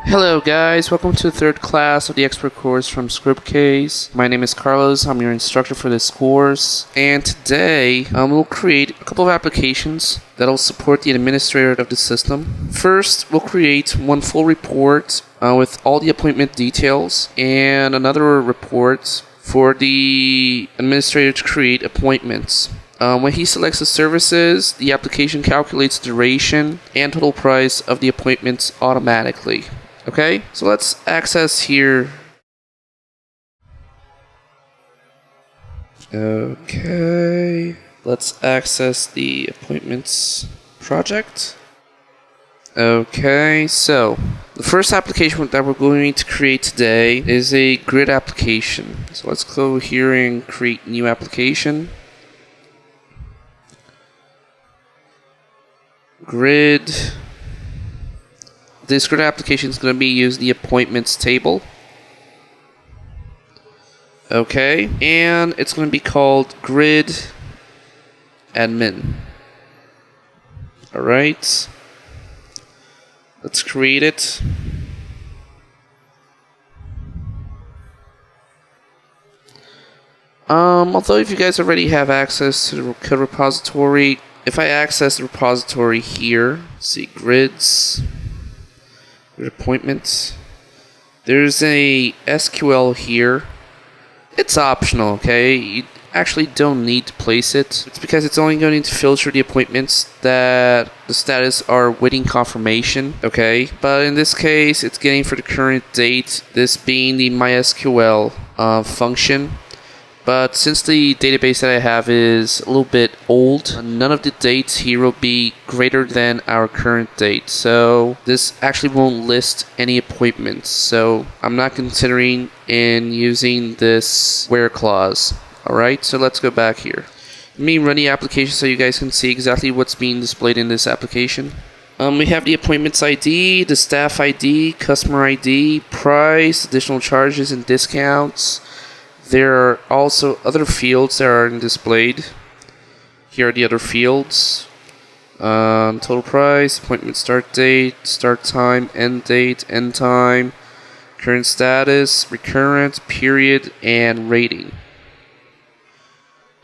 Hello guys, welcome to the third class of the expert course from Scriptcase. My name is Carlos, I'm your instructor for this course, and today we'll create a couple of applications that'll support the administrator of the system. First, we'll create one full report with all the appointment details and another report for the administrator to create appointments. When he selects the services, the application calculates the duration and total price of the appointments automatically. Okay, so let's access here. Okay, let's access the appointments project. Okay, so the first application that we're going to create today is a grid application. So let's go here and create new application. Grid. This grid application is going to be using the appointments table. Okay, and it's going to be called grid admin. Alright, let's create it. Although if you guys already have access to the code repository, if I access the repository here, see grids, appointments, there's a SQL here. It's optional, okay? You actually don't need to place it. It's because it's only going to filter the appointments that the status are waiting confirmation, okay? But in this case, it's getting for the current date, this being the MySQL function. But since the database that I have is a little bit old, none of the dates here will be greater than our current date. So this actually won't list any appointments. So I'm not considering in using this where clause. Alright, so let's go back here. Let me run the application so you guys can see exactly what's being displayed in this application. We have the appointments ID, the staff ID, customer ID, price, additional charges and discounts. There are also other fields that are displayed. Here are the other fields. Total price, appointment start date, start time, end date, end time, current status, recurrent, period, and rating.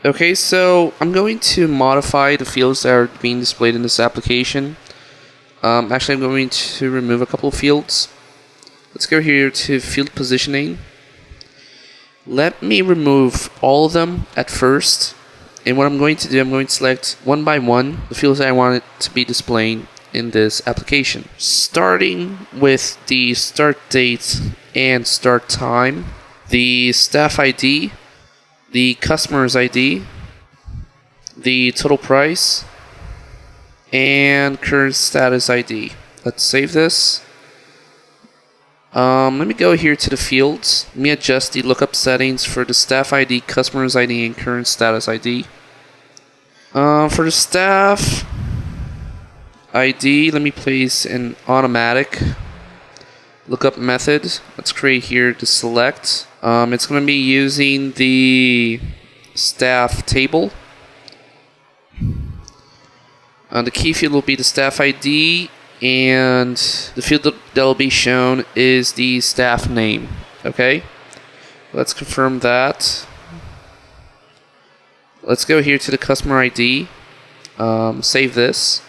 Okay, so I'm going to modify the fields that are being displayed in this application. Actually, I'm going to remove a couple of fields. Let's go here to field positioning. Let me remove all of them at first, and what I'm going to do, I'm going to select one by one the fields that I want it to be displaying in this application. Starting with the start date and start time, the staff ID, the customer's ID, the total price, and current status ID. Let's save this. Let me go here to the fields. Let me adjust the lookup settings for the staff ID, customer's ID, and current status ID. For the staff ID, let me place an automatic lookup method. Let's create here the select. It's going to be using the staff table. The key field will be the staff ID, and the field that will be shown is the staff name. Okay, let's confirm that. Let's go here to the customer ID, save this.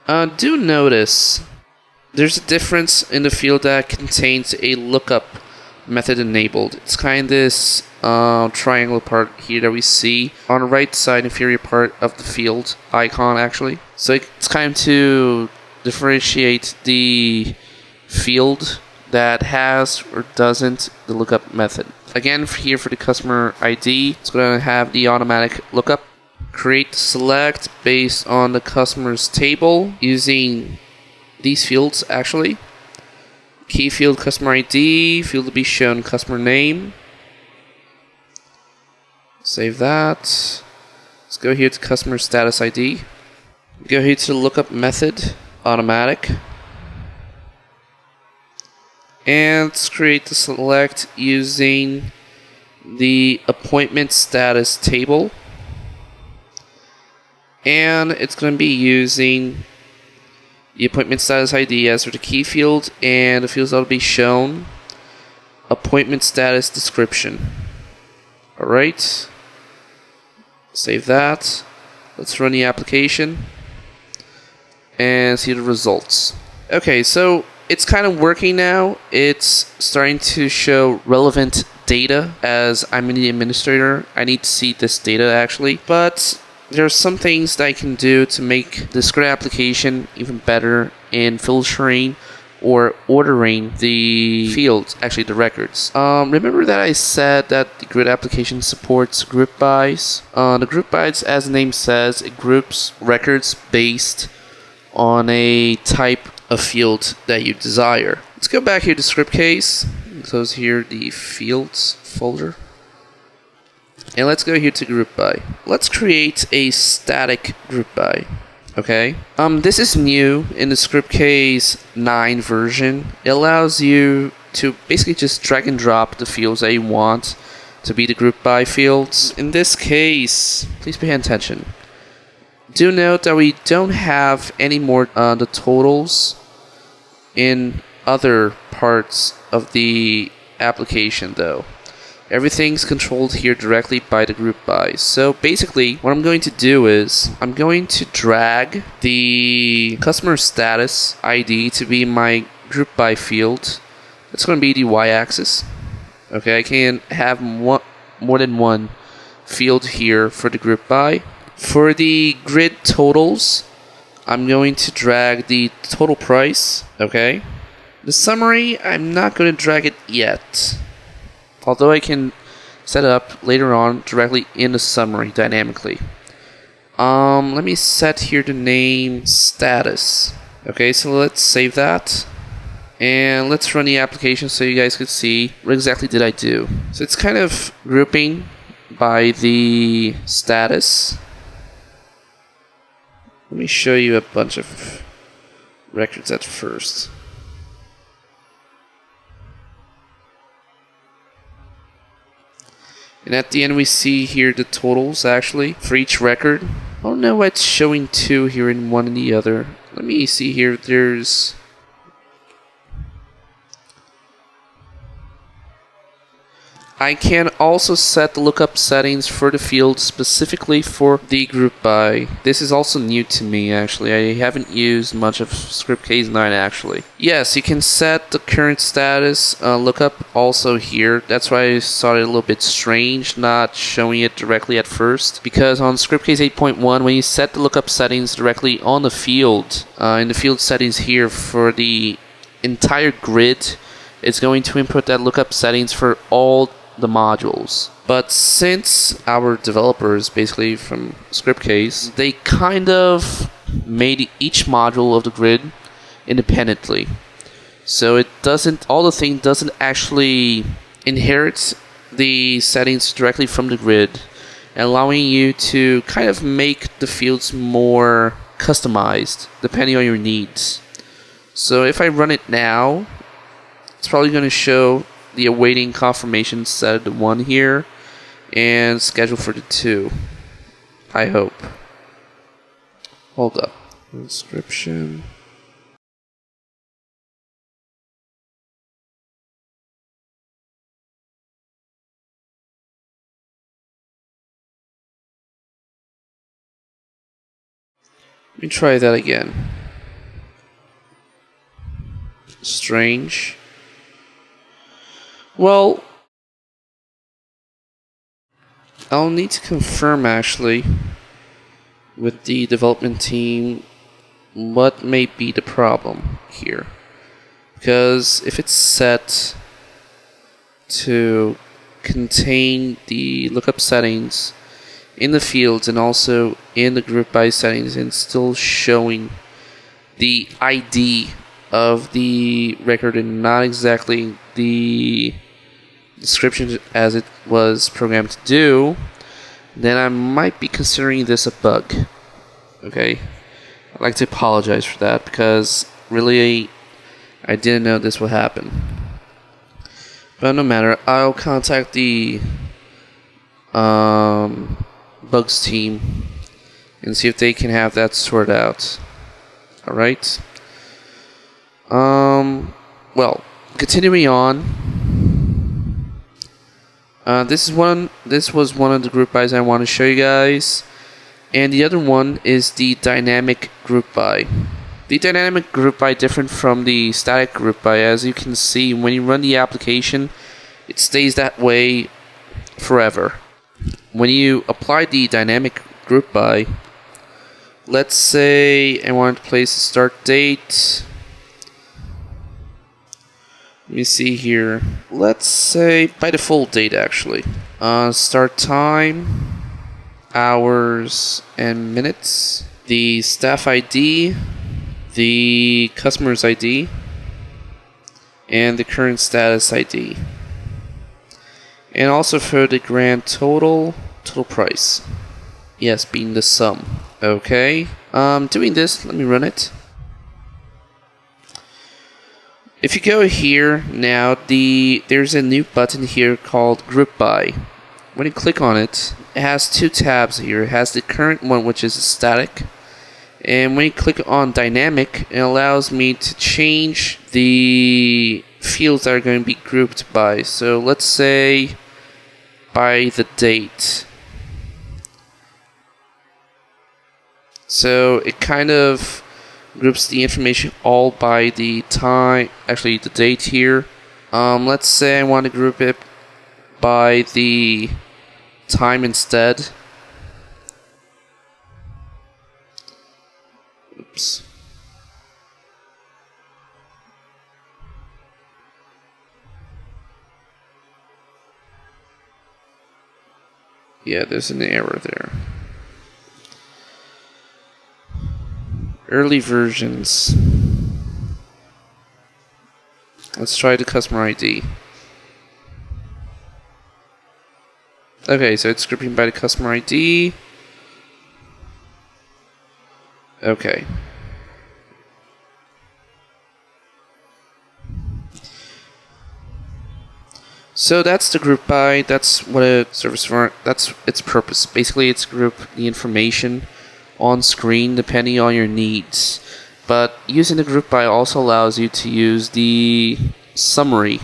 Do notice there's a difference in the field that contains a lookup method enabled. It's kind of this triangle part here that we see on the right side inferior part of the field icon actually. So it's kind of to differentiate the field that has or doesn't the lookup method. Again, here for the customer ID, it's going to have the automatic lookup. Create select based on the customer's table using these fields actually. Key field customer ID, field to be shown customer name. Save that. Let's go here to customer status ID. Go here to the lookup method, automatic. And let's create the select using the appointment status table. And it's going to be using the appointment status ID as for the key field, and the fields that will be shown, appointment status description. Alright, save that. Let's run the application and see the results. Okay, so it's kind of working now. It's starting to show relevant data. As I'm the administrator, I need to see this data actually, but there are some things that I can do to make this grid application even better in filtering or ordering the fields, actually the records. Remember that I said that the grid application supports group bys? The group bys, as the name says, it groups records based on a type of field that you desire. Let's go back here to Scriptcase, close here the fields folder, and let's go here to group by. Let's create a static group by. Okay. This is new in the Scriptcase 9 version. It allows you to basically just drag and drop the fields that you want to be the group by fields. In this case, please pay attention. Do note that we don't have any more the totals in other parts of the application though. Everything's controlled here directly by the group by. So basically what I'm going to do is I'm going to drag the customer status ID to be my group by field. It's going to be the y-axis. Okay, I can have more than one field here for the group by. For the grid totals, I'm going to drag the total price. Okay. The summary, I'm not going to drag it yet, although I can set it up later on directly in the summary dynamically. Let me set here the name status. Okay, so let's save that. And let's run the application so you guys could see what exactly did I do. So it's kind of grouping by the status. Let me show you a bunch of records at first. And at the end we see here the totals actually for each record. I don't know why it's showing 2 here and 1 in the other. Let me see here. There's... I can also set the lookup settings for the field specifically for the group by. This is also new to me actually. I haven't used much of Scriptcase 9 actually. Yes, you can set the current status lookup also here. That's why I saw it a little bit strange not showing it directly at first, because on Scriptcase 8.1 when you set the lookup settings directly on the field, in the field settings here for the entire grid, it's going to input that lookup settings for all the modules. But since our developers, basically from Scriptcase, they kind of made each module of the grid independently. So it doesn't, all the thing doesn't actually inherit the settings directly from the grid, allowing you to kind of make the fields more customized depending on your needs. So if I run it now, it's probably going to show the awaiting confirmation set to 1 here and schedule for the 2. I hope. Hold up. Inscription. Let me try that again. Strange. Well, I'll need to confirm actually with the development team what may be the problem here. Because if it's set to contain the lookup settings in the fields and also in the group by settings and still showing the ID of the record and not exactly the description as it was programmed to do, then I might be considering this a bug. Okay, I'd like to apologize for that because really I didn't know this would happen. But no matter, I'll contact the bugs team and see if they can have that sorted out. Alright, Well, continuing on. This was one of the group bys I want to show you guys, and the other one is the dynamic group by. The dynamic group by different from the static group by. As you can see, when you run the application, it stays that way forever. When you apply the dynamic group by, let's say I want to place a start date. Let me see here. Let's say by default date actually. Start time, hours and minutes, the staff ID, the customer's ID, and the current status ID. And also for the grand total price. Yes, being the sum. Okay. Doing this, let me run it. If you go here now, there's a new button here called Group By. When you click on it, it has two tabs here. It has the current one, which is static, and when you click on Dynamic, it allows me to change the fields that are going to be grouped by. So let's say by the date. So it kind of groups the information all by the time, actually the date here. Let's say I want to group it by the time instead. Oops. Yeah, there's an error there. Early versions. Let's try the customer ID. Okay, so it's grouping by the customer ID. Okay. So that's the group by. That's what a service for. That's its purpose. Basically, it's group the information on screen depending on your needs. But using the group by also allows you to use the summary.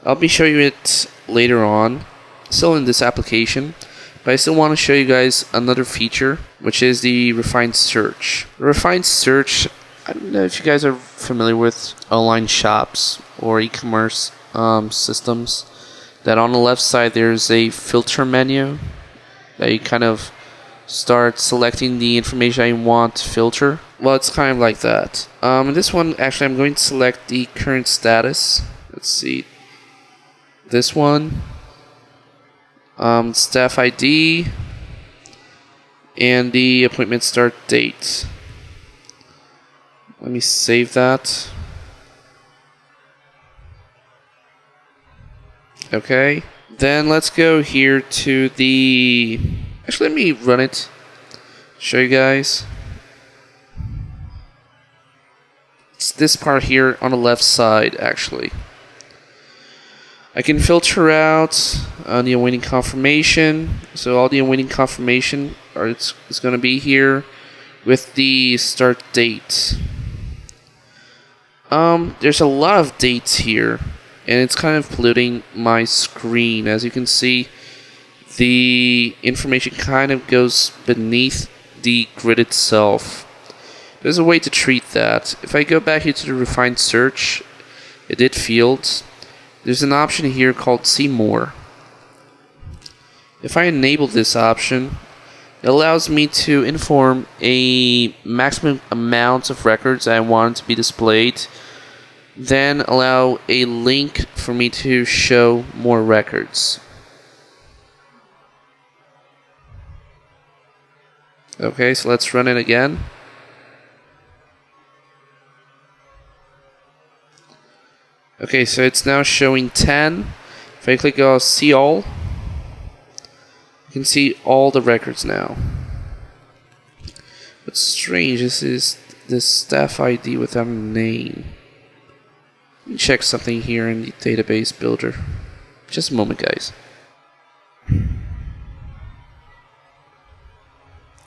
I'll be showing you it later on, still in this application, but I still want to show you guys another feature, which is the refined search. Refined search, I don't know if you guys are familiar with online shops or e-commerce systems, that on the left side there's a filter menu that you kind of start selecting the information I want to filter. Well, it's kind of like that. In this one, actually, I'm going to select the current status. Let's see. This one. Staff ID. And the appointment start date. Let me save that. Okay. Then let's go here to the... Actually, let me run it. Show you guys. It's this part here on the left side, actually. I can filter out the awaiting confirmation. So all the awaiting confirmation is going to be here with the start date. There's a lot of dates here, and it's kind of polluting my screen. As you can see, the information kind of goes beneath the grid itself. There's a way to treat that. If I go back here to the refined search, edit fields, there's an option here called see more. If I enable this option, it allows me to inform a maximum amount of records I want to be displayed, then allow a link for me to show more records. Okay, so let's run it again. Okay, so it's now showing 10. If I click on see all, you can see all the records now. What's strange, this is the staff ID without a name. Let me check something here in the database builder. Just a moment, guys.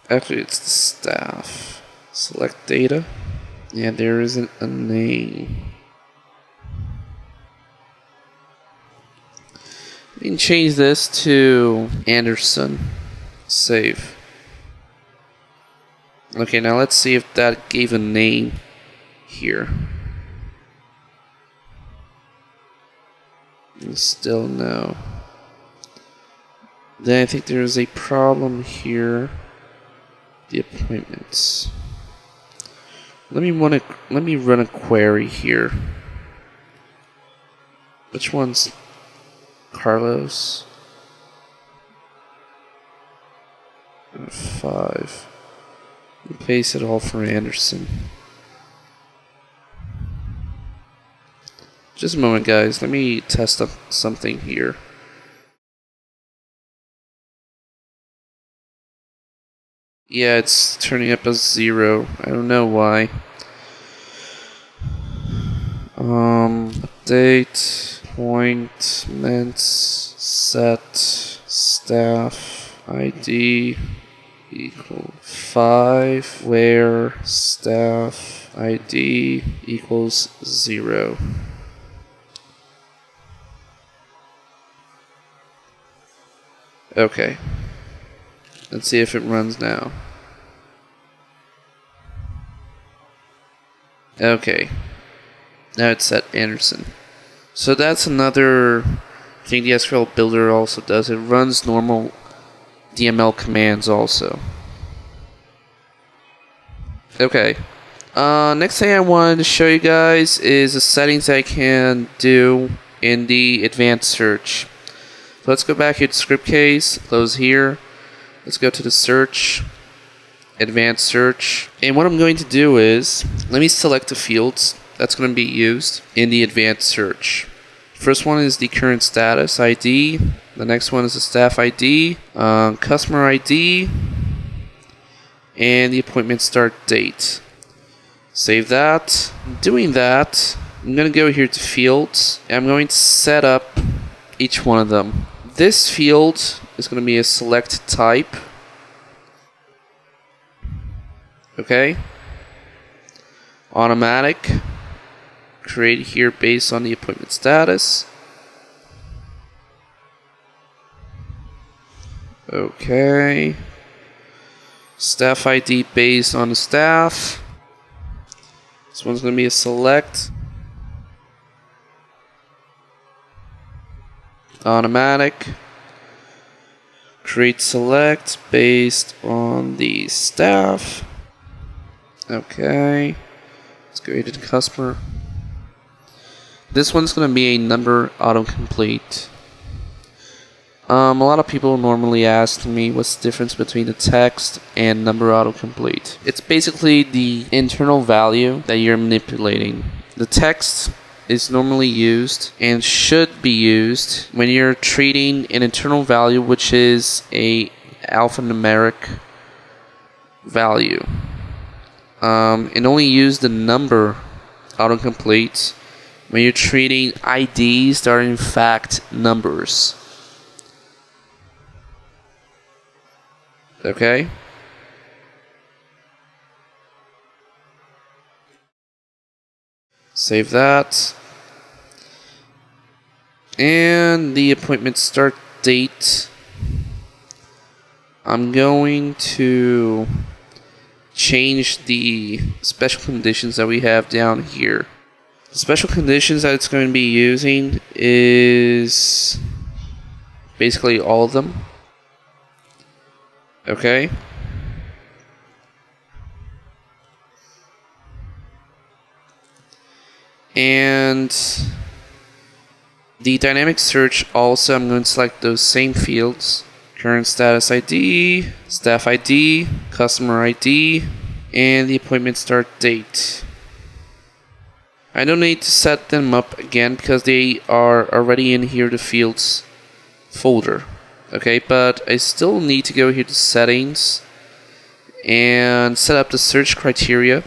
Actually, it's the staff. Select data. Yeah, there isn't a name. We can change this to Anderson. Save. Okay, now let's see if that gave a name here. And still no. Then I think there's a problem here. The appointments. Let me run a query here. Which one's Carlos? 5. Replace it all for Anderson. Just a moment, guys. Let me test up something here. Yeah, it's turning up as 0. I don't know why. Update appointments set staff ID equal 5 where staff ID equals 0. Okay. Let's see if it runs now. Okay. Now it's set Anderson. So that's another thing the SQL Builder also does. It runs normal DML commands also. Okay. Next thing I wanted to show you guys is the settings I can do in the advanced search. So let's go back here to Scriptcase, close here. Let's go to the search, advanced search. And what I'm going to do is, let me select the fields that's going to be used in the advanced search. First one is the current status ID. The next one is the staff ID, customer ID, and the appointment start date. Save that. Doing that, I'm going to go here to fields, and I'm going to set up each one of them. This field is going to be a select type. Okay. Automatic. Create here based on the appointment status. Okay. Staff ID based on the staff. This one's going to be a select. Automatic. Create select based on the staff. Okay. Let's go to the customer. This one's going to be a number autocomplete. A lot of people normally ask me what's the difference between the text and number autocomplete. It's basically the internal value that you're manipulating. The text is normally used and should be used when you're treating an internal value, which is a alphanumeric value. And only use the number autocomplete when you're treating IDs that are in fact numbers. Okay? Save that. And the appointment start date. I'm going to change the special conditions that we have down here. The special conditions that it's going to be using is basically all of them. Okay. And the dynamic search also, I'm going to select those same fields. Current status ID, staff ID, customer ID, and the appointment start date. I don't need to set them up again because they are already in here, the fields folder. Okay, but I still need to go here to settings and set up the search criteria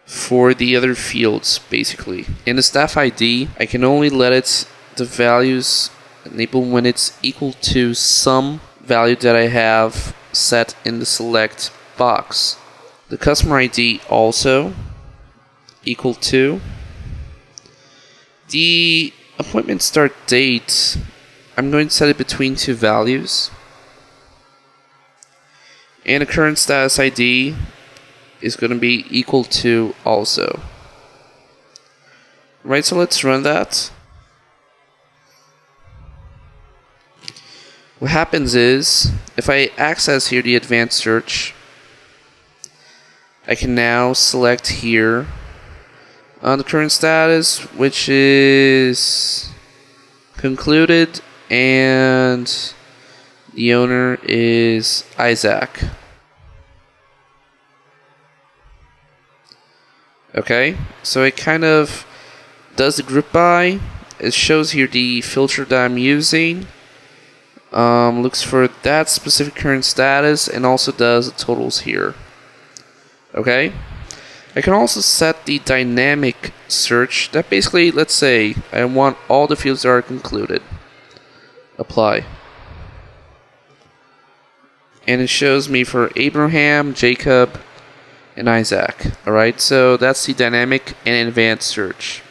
for the other fields, basically. In the staff ID, I can only let it the values enable when it's equal to some value that I have set in the select box. The customer ID also equal to the appointment start date. I'm going to set it between two values, and the current status ID is going to be equal to also. Right, so let's run that. What happens is, if I access here the advanced search, I can now select here on the current status, which is concluded, and the owner is Ajax. Okay, so it kind of does the group by. It shows here the filter that I'm using. Looks for that specific current status and also does the totals here. Okay, I can also set the dynamic search that basically, let's say I want all the fields that are concluded. Apply. And it shows me for Abraham, Jacob, and Isaac. Alright, so that's the dynamic and advanced search.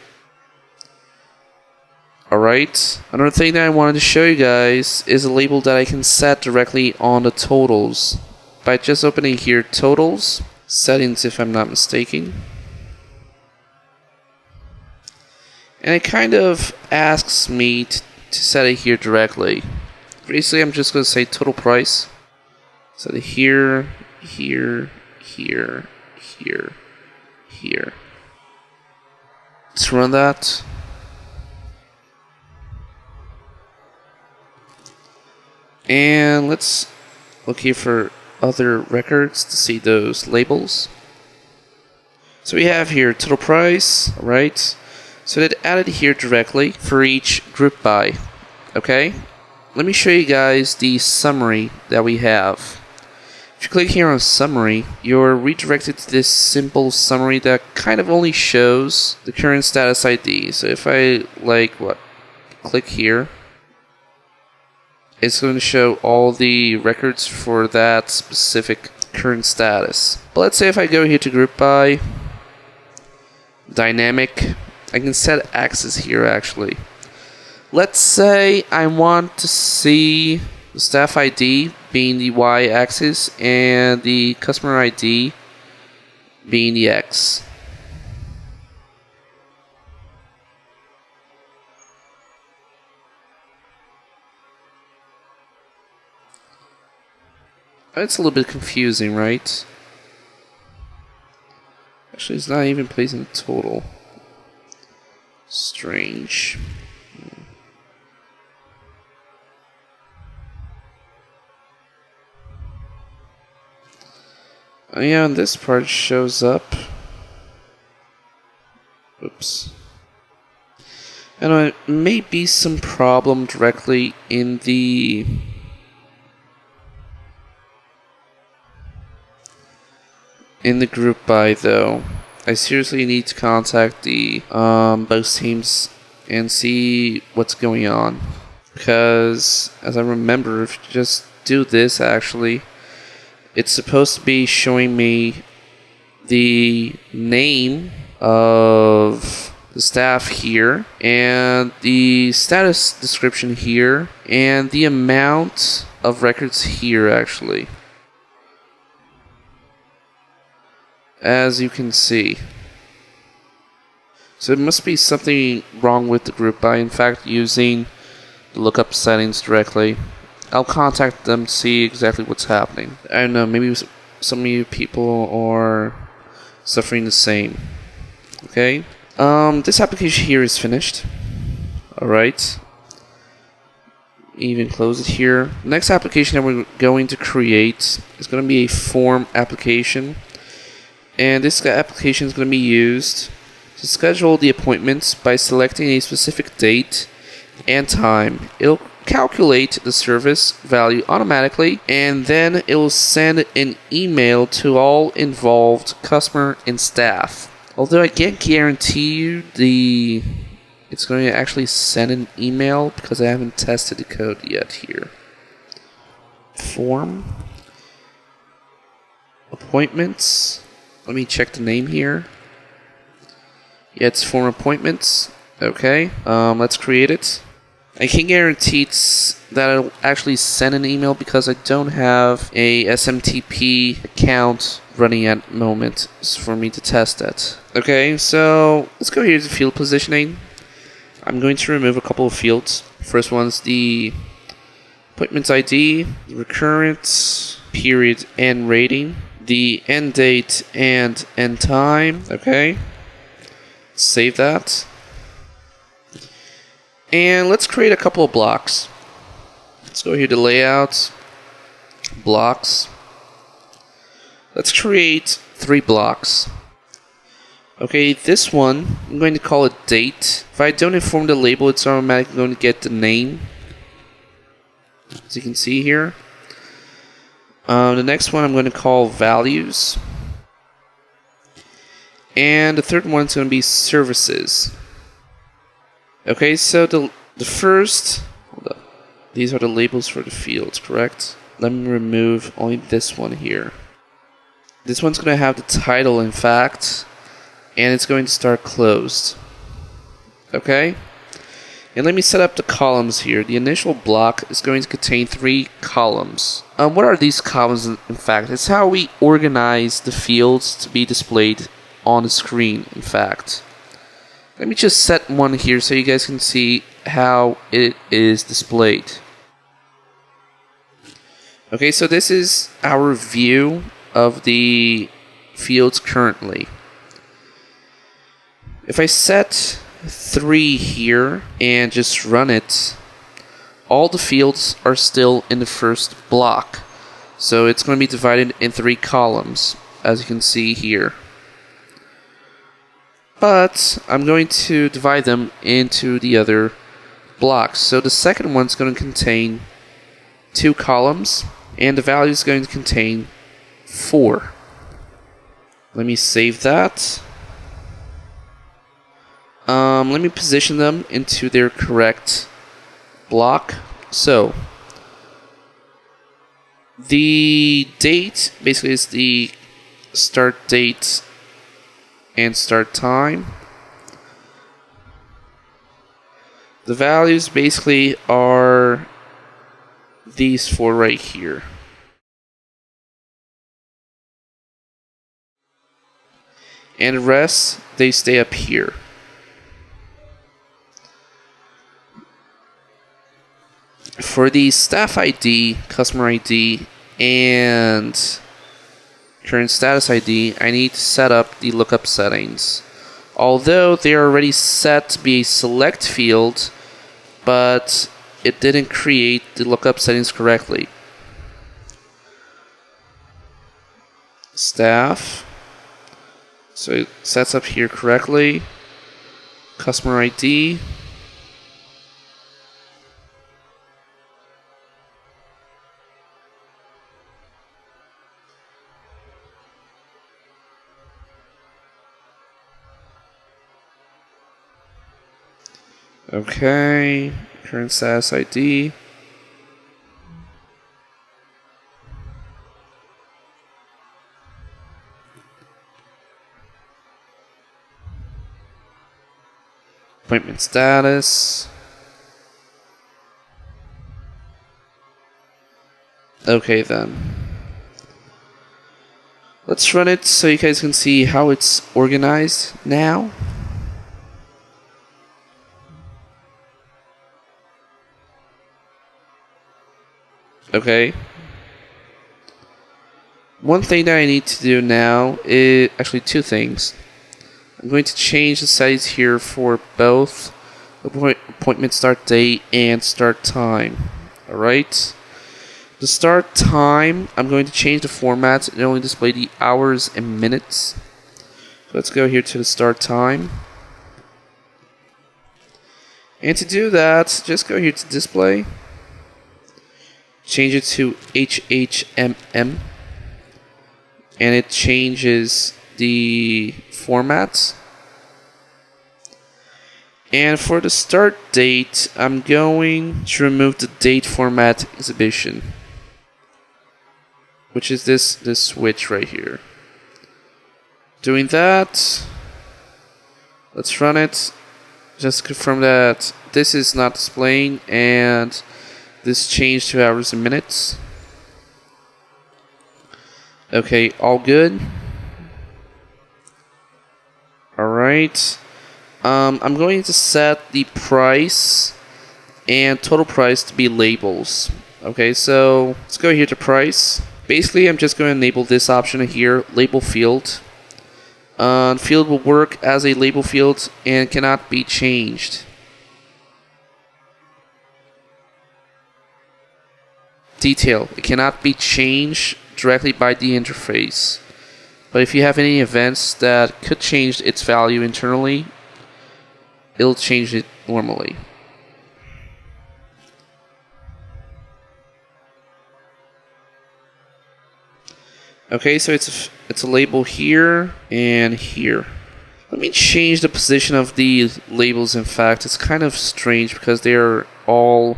Alright, another thing that I wanted to show you guys is a label that I can set directly on the totals by just opening here totals, settings if I'm not mistaken. And it kind of asks me to set it here directly. Basically, I'm just going to say total price. Set it here, here, here, here, here. Let's run that. And let's look here for other records to see those labels. So we have here total price, right? So it added here directly for each group by. Okay? Let me show you guys the summary that we have. If you click here on summary, you're redirected to this simple summary that kind of only shows the current status ID. So if I click here, it's going to show all the records for that specific current status. But let's say if I go here to group by, dynamic, I can set axis here actually. Let's say I want to see the staff ID being the y-axis and the customer ID being the x. It's a little bit confusing, right? Actually, it's not even placing the total. Strange. Oh yeah, and this part shows up. Oops. And it may be some problem directly in the group by though. I seriously need to contact the both teams and see what's going on, because as I remember, if you just do this actually, it's supposed to be showing me the name of the staff here and the status description here and the amount of records here actually, as you can see. So it must be something wrong with the group by, in fact, using the lookup settings directly. I'll contact them to see exactly what's happening. I don't know, maybe some of you people are suffering the same. Okay? This application here is finished. Alright. Even close it here. The next application that we're going to create is going to be a form application. And this application is going to be used to schedule the appointments by selecting a specific date and time. It'll calculate the service value automatically, and then it will send an email to all involved customer and staff. Although I can't guarantee you it's going to actually send an email because I haven't tested the code yet here. Form appointments. Let me check the name here. Yeah, it's form appointments. Okay, let's create it. I can't guarantee that it'll actually send an email because I don't have a SMTP account running at the moment for me to test that. Okay, so let's go here to field positioning. I'm going to remove a couple of fields. First one's the appointment ID, recurrent, period, and rating, the end date and end time. Okay, save that. And let's create a couple of blocks. Let's go here to layout, blocks. Let's create 3 blocks. Okay, this one, I'm going to call it date. If I don't inform the label, it's automatically going to get the name, as you can see here. The next one I'm going to call values. And the third one's going to be services. Okay, so the first, hold up. These are the labels for the fields, correct? Let me remove only this one here. This one's going to have the title, in fact, and it's going to start closed. Okay? And let me set up the columns here. The initial block is going to contain 3 columns. What are these columns, in fact? It's how we organize the fields to be displayed on the screen, in fact. Let me just set one here so you guys can see how it is displayed. Okay, so this is our view of the fields currently. If I set 3 here and just run it, all the fields are still in the first block. So it's going to be divided in 3 columns, as you can see here. But I'm going to divide them into the other blocks. So the second one's going to contain 2 columns, and the value is going to contain 4. Let me save that. Let me position them into their correct block. So the date basically is the start date and start time. The values basically are these 4 right here. And the rest, they stay up here. For the staff ID, customer ID, and current status ID, I need to set up the lookup settings. Although they are already set to be a select field, but it didn't create the lookup settings correctly. Staff. So it sets up here correctly. Customer ID. Okay, current status ID. Appointment status. Okay then. Let's run it so you guys can see how it's organized now. Okay. One thing that I need to do now is actually 2 things. I'm going to change the settings here for both appointment start date and start time. Alright. The start time, I'm going to change the format and only display the hours and minutes. So let's go here to the start time. And to do that, just go here to display. Change it to HHMM, and it changes the format. And for the start date, I'm going to remove the date format exhibition, which is this switch right here. Doing that, let's run it. Just confirm that this is not displaying and this changed to hours and minutes. Okay, all good. Alright. I'm going to set the price and total price to be labels. Okay, so let's go here to price. Basically, I'm just going to enable this option here, label field. Field will work as a label field and cannot be changed. Detail, it cannot be changed directly by the interface. But if you have any events that could change its value internally, it'll change it normally. Okay, so it's a label here and here. Let me change the position of the labels. In fact, it's kind of strange because they're all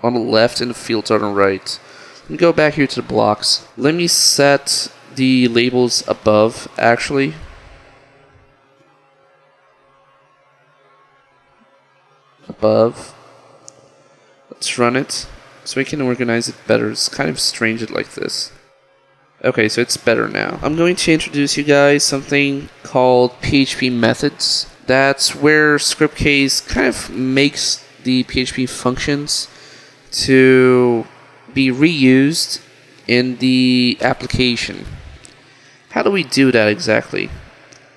on the left and the fields are on the right. Let me go back here to the blocks. Let me set the labels above, actually. Above. Let's run it so we can organize it better. It's kind of strange it like this. Okay, so it's better now. I'm going to introduce you guys something called PHP Methods. That's where Scriptcase kind of makes the PHP functions to be reused in the application. How do we do that exactly?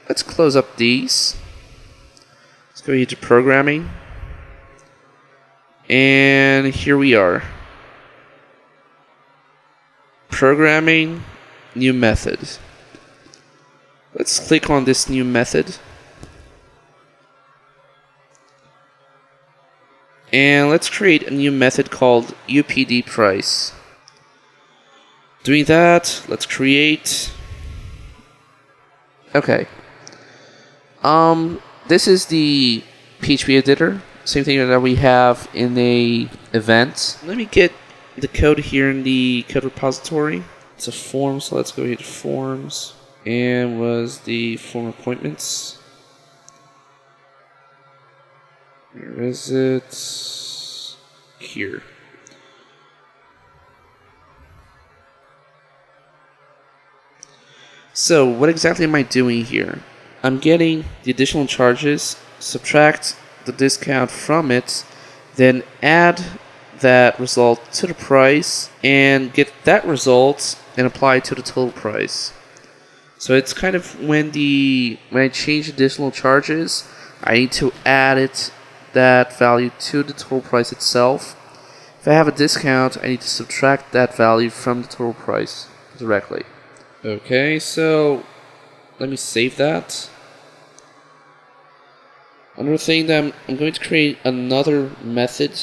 Let's close up these. Let's go here to programming. And here we are. Programming, new method. Let's click on this new method. And let's create a new method called Upd price. Doing that, let's create. Okay. This is the PHP editor. Same thing that we have in a event. Let me get the code here in the code repository. It's a form, so let's go here to forms. And was the form appointments. Where is it? Here. So, what exactly am I doing here? I'm getting the additional charges, subtract the discount from it, then add that result to the price, and get that result and apply it to the total price. So it's kind of when I change additional charges, I need to add that value to the total price itself. If I have a discount, I need to subtract that value from the total price directly. Okay, so let me save that. Another thing that I'm going to create another method.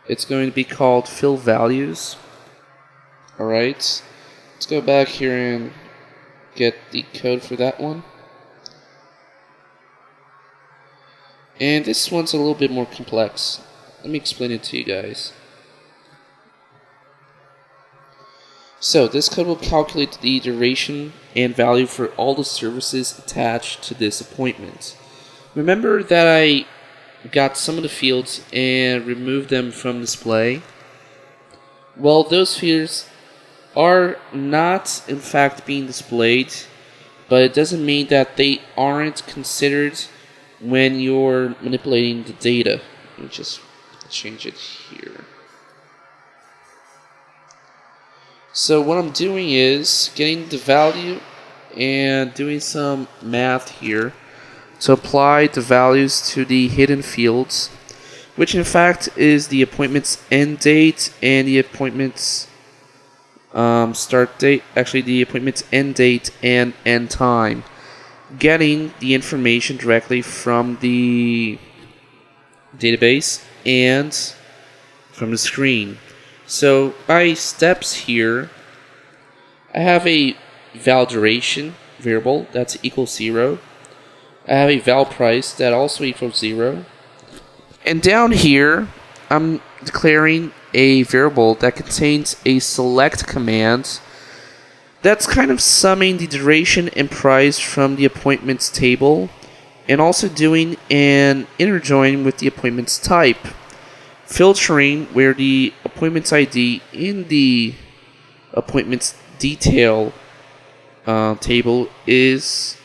It's going to be called fill values. Alright, let's go back here and get the code for that one. And this one's a little bit more complex. Let me explain it to you guys. So this code will calculate the duration and value for all the services attached to this appointment. Remember that I got some of the fields and removed them from display? Well, those fields are not in fact being displayed, but it doesn't mean that they aren't considered when you're manipulating the data. Let me just change it here. So what I'm doing is getting the value and doing some math here to apply the values to the hidden fields, which in fact is the appointment's end date and the appointment's start date, actually the appointment's end date and end time. Getting the information directly from the database and from the screen. So by steps here, I have a val duration variable that's equals 0. I have a val price that also equals 0. And down here, I'm declaring a variable that contains a select command That's kind of summing the duration and price from the appointments table, and also doing an inner join with the appointments type, filtering where the appointments ID in the appointments detail table is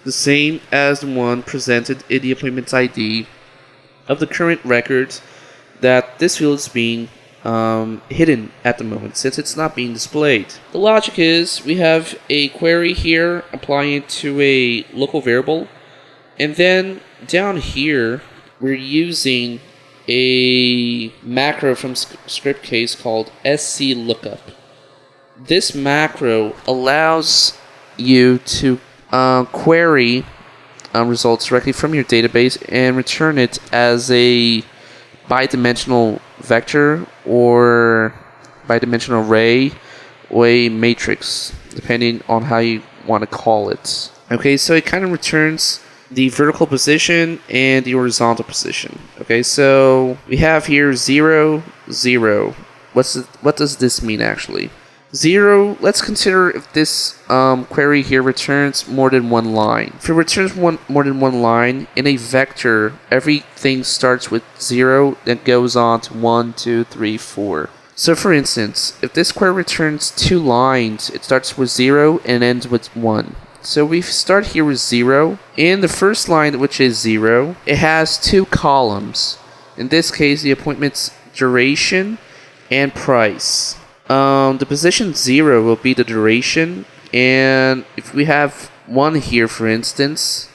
the same as the one presented in the appointments ID of the current record, that this field is being hidden at the moment since it's not being displayed. The logic is we have a query here applying it to a local variable, and then down here we're using a macro from Scriptcase called sclookup. This macro allows you to query results directly from your database and return it as a bidimensional vector or bidimensional array or a matrix, depending on how you want to call it. Okay, so it kind of returns the vertical position and the horizontal position. Okay, so we have here 0, 0. What does this mean actually? 0, let's consider if this query here returns more than one line. If it returns more than one line, in a vector, everything starts with 0, then goes on to 1, 2, 3, 4. So for instance, if this query returns 2 lines, it starts with 0 and ends with 1. So we start here with 0. In the first line, which is 0, it has 2 columns. In this case, the appointment's duration and price. The position 0 will be the duration, and if we have 1 here, for instance,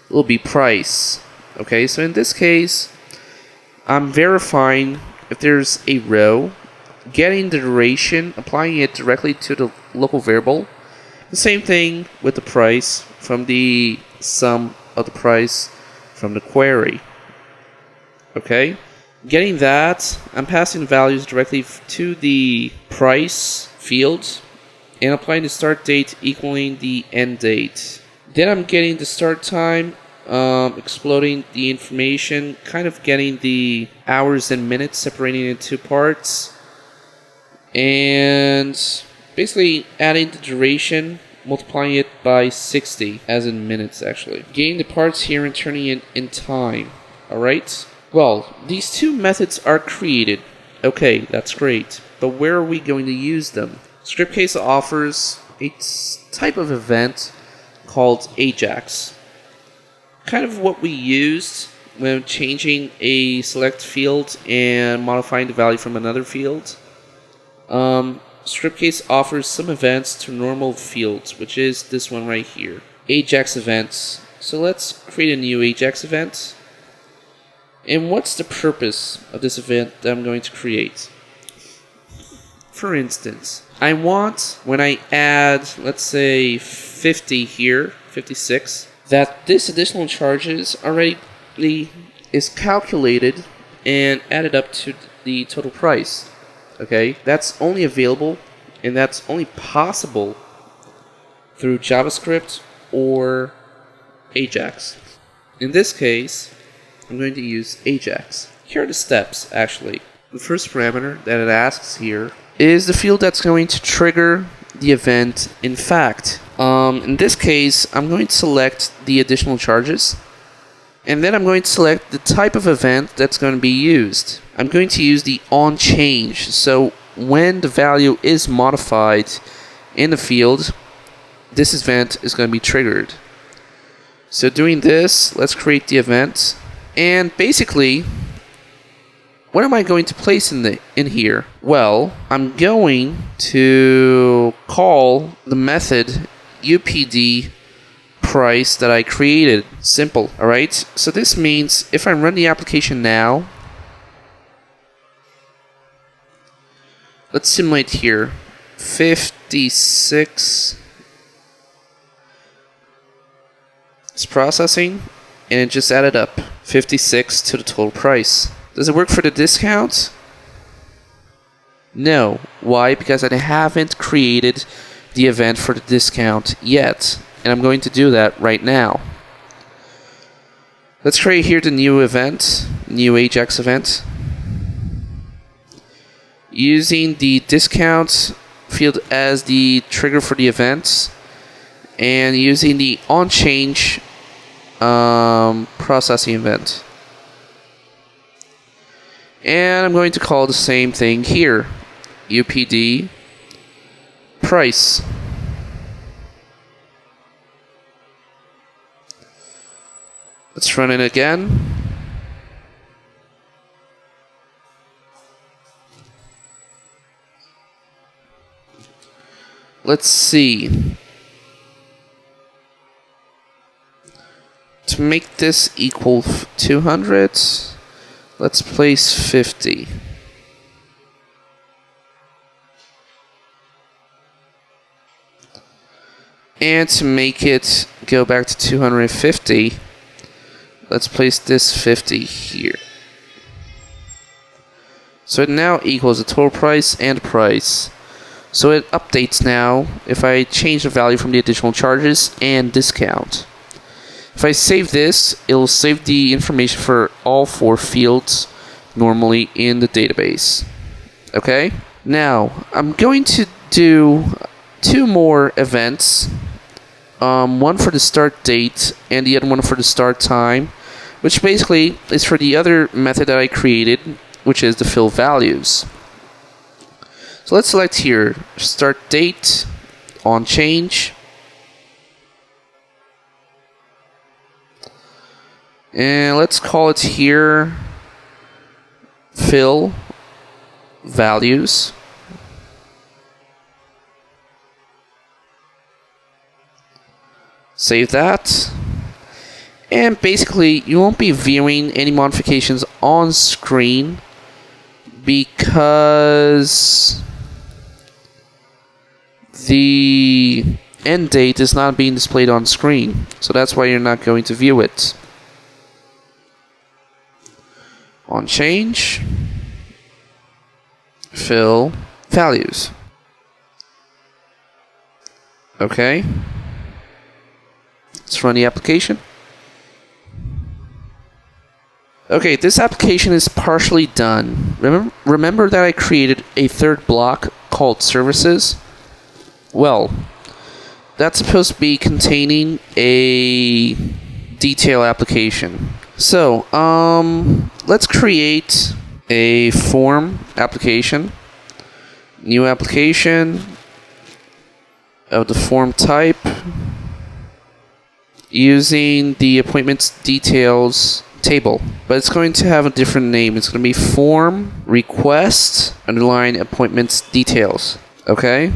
it will be price. Okay, so in this case, I'm verifying if there's a row, getting the duration, applying it directly to the local variable. The same thing with the price from the sum of the price from the query. Okay? Getting that, I'm passing the values directly to the price field and applying the start date equaling the end date. Then I'm getting the start time, exploding the information, kind of getting the hours and minutes, separating it into parts, and basically adding the duration, multiplying it by 60, as in minutes actually. Getting the parts here and turning it in time. Alright? Well, these two methods are created. Okay, that's great. But where are we going to use them? Scriptcase offers a type of event called Ajax. Kind of what we used when changing a select field and modifying the value from another field. Scriptcase offers some events to normal fields, which is this one right here. Ajax events. So let's create a new Ajax event. And what's the purpose of this event that I'm going to create? For instance, I want, when I add, let's say 50 here, 56, that this additional charges already is calculated and added up to the total price. Okay, that's only available and that's only possible through JavaScript or Ajax. In this case, I'm going to use Ajax. Here are the steps, actually. The first parameter that it asks here is the field that's going to trigger the event in fact. In this case, I'm going to select the additional charges, and then I'm going to select the type of event that's going to be used. I'm going to use the onChange, so when the value is modified in the field, this event is going to be triggered. So doing this, let's create the event. And basically, what am I going to place in here? Well, I'm going to call the method upd price that I created. Simple, alright? So this means if I run the application now, let's simulate here, 56 is processing, and it just added up 56 to the total price. Does it work for the discount? No. Why? Because I haven't created the event for the discount yet, and I'm going to do that right now. Let's create here the new event, new Ajax event. Using the discount field as the trigger for the events, and using the onChange processing event. And I'm going to call the same thing here, Upd price. Let's run it again. Let's see. To make this equal 200, let's place 50. And to make it go back to 250, let's place this 50 here. So it now equals the total price and price. So it updates now if I change the value from the additional charges and discount. If I save this, it'll save the information for all 4 fields normally in the database. Okay? Now, I'm going to do 2 more events. One for the start date and the other one for the start time, which basically is for the other method that I created, which is the fill values. So let's select here, start date, onChange. And let's call it here fill values. Save that. And basically, you won't be viewing any modifications on screen because the end date is not being displayed on screen. So that's why you're not going to view it. onChange, fill values. Okay. Let's run the application. Okay, this application is partially done. Remember that I created a third block called services? Well, that's supposed to be containing a detail application. So, let's create a form application. New application of the form type using the appointments details table, but it's going to have a different name. It's going to be form request underline appointments details. Okay,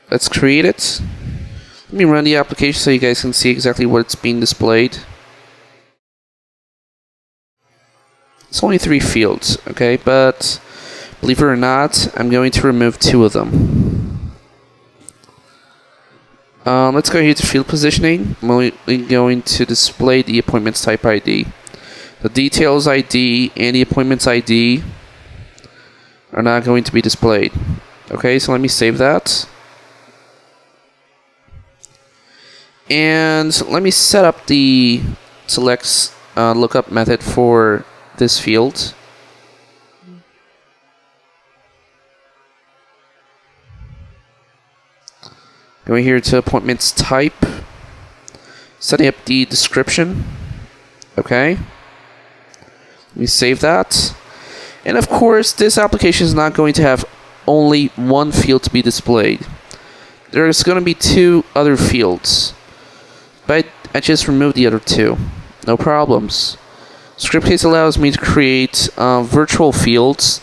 let's create it. Let me run the application so you guys can see exactly what's being displayed. It's only 3 fields, okay, but believe it or not, I'm going to remove 2 of them. Let's go here to field positioning. I'm only going to display the appointments type ID. The details ID and the appointments ID are not going to be displayed. Okay, so let me save that. And let me set up the select lookup method for this field. Going here to appointments type, setting up the description. Okay, let me save that. And of course, this application is not going to have only one field to be displayed. There's going to be 2 other fields, but I just removed the other 2. No problems. Scriptcase allows me to create virtual fields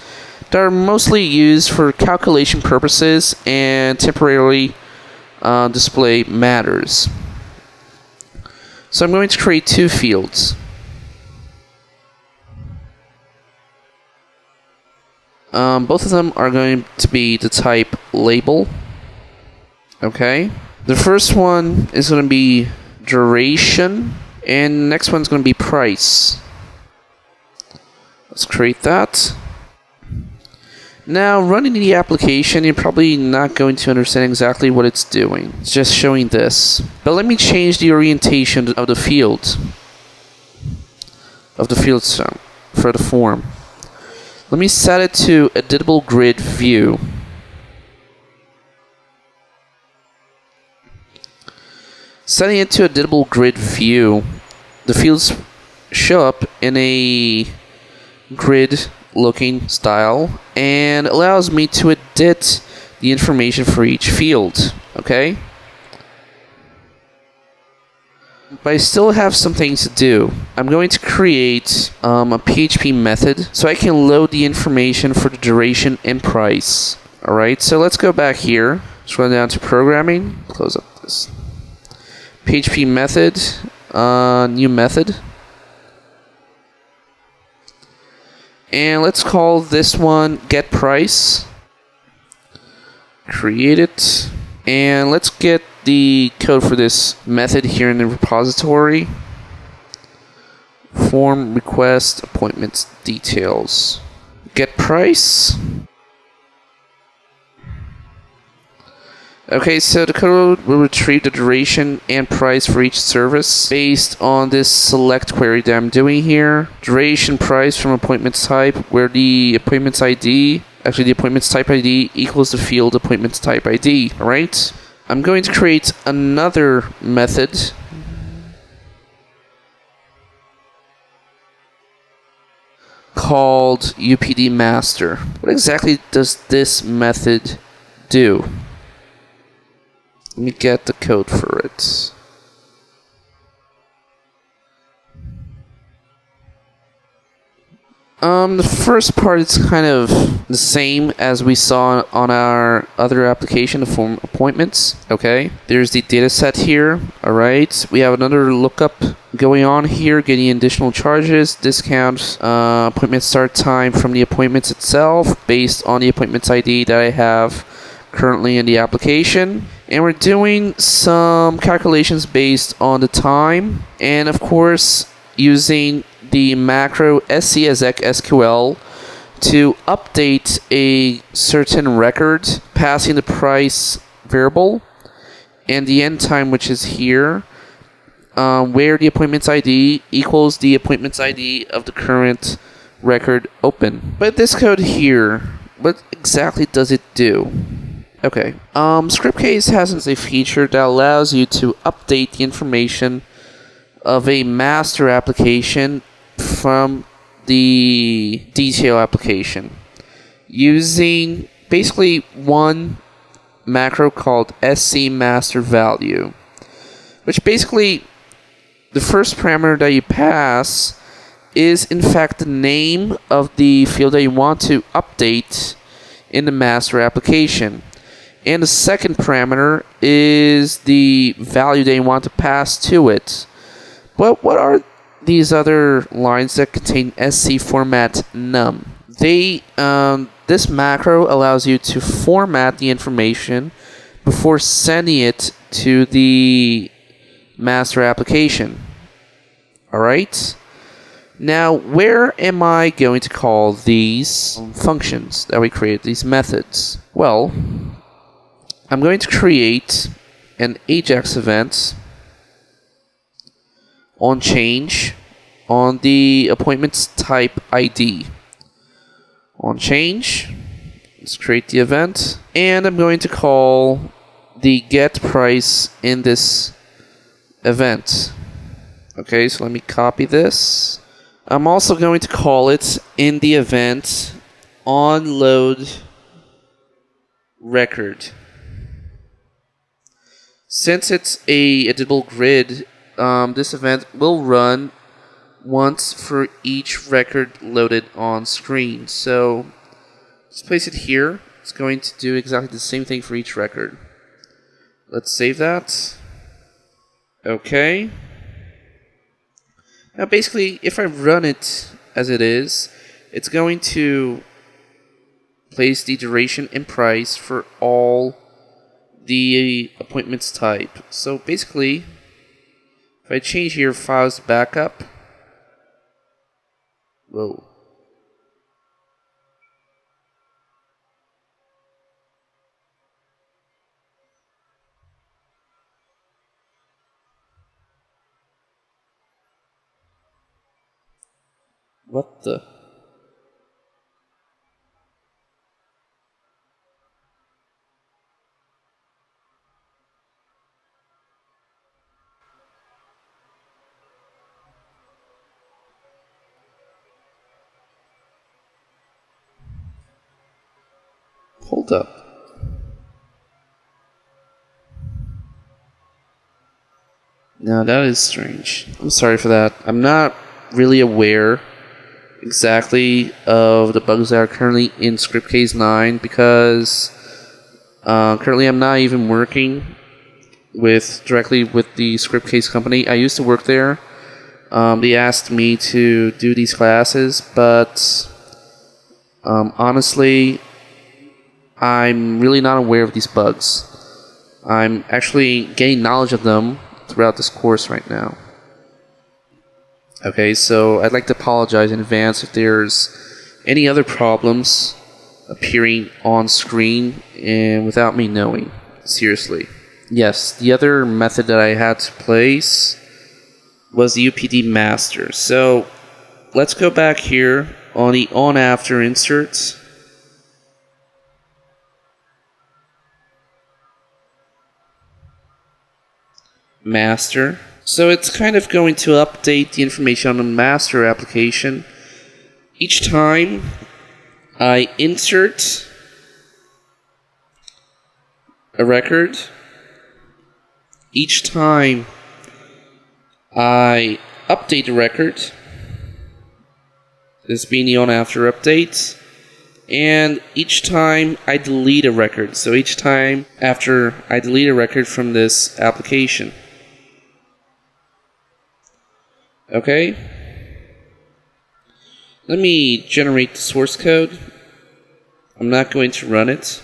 that are mostly used for calculation purposes and temporarily display matters. So I'm going to create 2 fields. Both of them are going to be the type label. Okay. The first one is going to be duration, and the next one's going to be price. Let's create that. Now, running the application, you're probably not going to understand exactly what it's doing. It's just showing this. But let me change the orientation of the field. For the form. Let me set it to editable grid view. Setting it to a editable grid view, the fields show up in a grid looking style and allows me to edit the information for each field. Okay? But I still have some things to do. I'm going to create a PHP method so I can load the information for the duration and price. Alright, so let's go back here. Scroll down to programming. Close up this. PHP method. New method. And let's call this one getPrice. Create it. And let's get the code for this method here in the repository. Form request appointments details. GetPrice. Okay, so the code will retrieve the duration and price for each service based on this select query that I'm doing here. Duration price from appointments type, where the appointments ID, actually the appointments type ID equals the field appointments type ID, alright? I'm going to create another method called Upd Master. What exactly does this method do? Let me get the code for it. The first part is kind of the same as we saw on our other application, the form appointments. Okay, there's the data set here. Alright, we have another lookup going on here, getting additional charges, discount, appointment start time from the appointments itself based on the appointments ID that I have currently in the application. And we're doing some calculations based on the time, and of course using the macro SCSEC to update a certain record, passing the price variable and the end time, which is here, where the appointments ID equals the appointments ID of the current record open. But this code here, what exactly does it do? Okay, Scriptcase has a feature that allows you to update the information of a master application from the detail application using basically one macro called scMasterValue, which basically the first parameter that you pass is in fact the name of the field that you want to update in the master application. And the second parameter is the value that you want to pass to it. But what are these other lines that contain SC format num? This macro allows you to format the information before sending it to the master application. Alright? Now, where am I going to call these functions that we created, these methods? Well, I'm going to create an Ajax event on change on the appointments type ID. On change, let's create the event, and I'm going to call the get price in this event. Okay, so let me copy this. I'm also going to call it in the event on load record. Since it's a editable grid, this event will run once for each record loaded on screen. So let's place it here. It's going to do exactly the same thing for each record. Let's save that. Okay. Now basically, if I run it as it is, it's going to place the duration and price for all the appointments type. So basically, if I change here files backup, whoa. What the? Hold up. Now that is strange. I'm sorry for that. I'm not really aware exactly of the bugs that are currently in Scriptcase 9 because currently I'm not even working directly with the Scriptcase company. I used to work there. They asked me to do these classes, but honestly, I'm really not aware of these bugs. I'm actually gaining knowledge of them throughout this course right now. Okay, so I'd like to apologize in advance if there's any other problems appearing on screen and without me knowing. Seriously. Yes, the other method that I had to place was the Upd Master. So let's go back here on the on-after inserts. Master. So it's kind of going to update the information on the master application each time I insert a record, each time I update the record, this being the on after update, and each time I delete a record. So each time after I delete a record from this application. Okay, let me generate the source code. I'm not going to run it.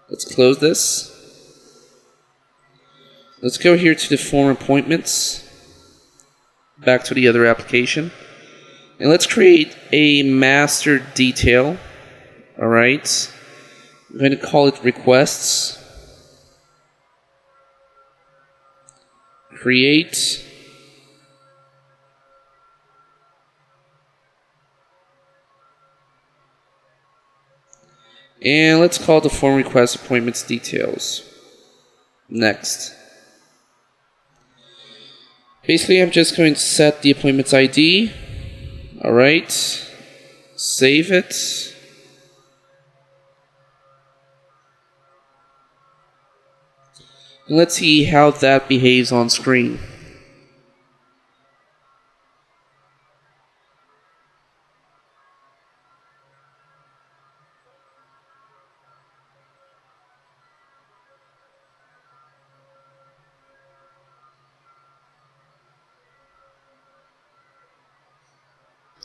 Let's close this. Let's go here to the form appointments, back to the other application, and let's create a master detail. Alright, I'm going to call it requests. Create. And let's call the form request appointments details. Next. Basically, I'm just going to set the appointments ID. Alright. Save it. And let's see how that behaves on screen.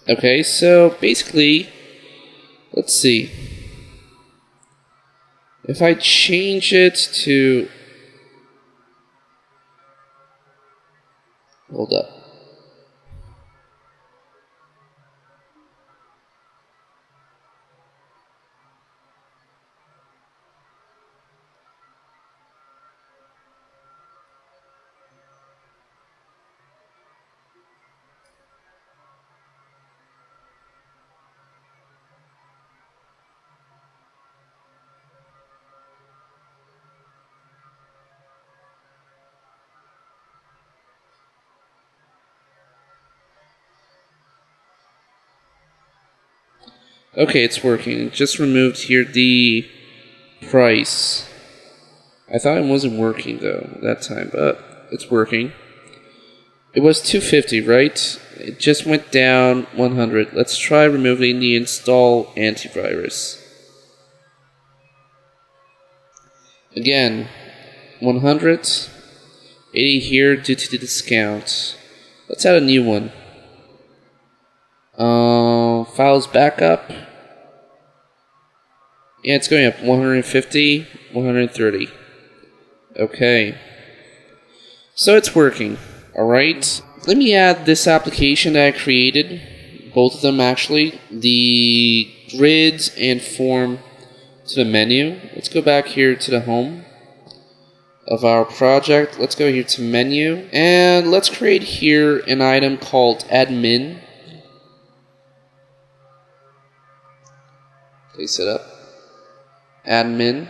Okay, so basically, let's see. If I change it to... Hold up. Okay, it's working. It just removed here the price. I thought it wasn't working though at that time, but it's working. It was 250, right? It just went down 100. Let's try removing the install antivirus. Again, 100. 80 here due to the discount. Let's add a new one. Files backup. Yeah, it's going up 150, 130. Okay. So it's working. Alright. Let me add this application that I created. Both of them actually. The grids and form to the menu. Let's go back here to the home of our project. Let's go here to menu. And let's create here an item called admin. Place it up. Admin.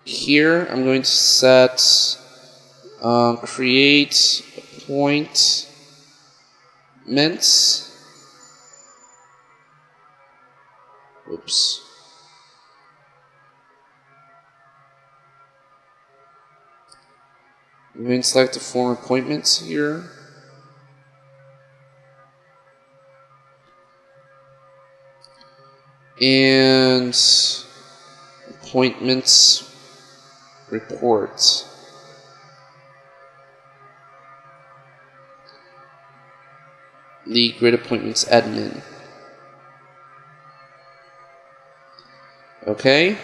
Here I'm going to set create a point Oops. I'm going to select the form appointments here. And appointments report. The grid appointments admin. Okay.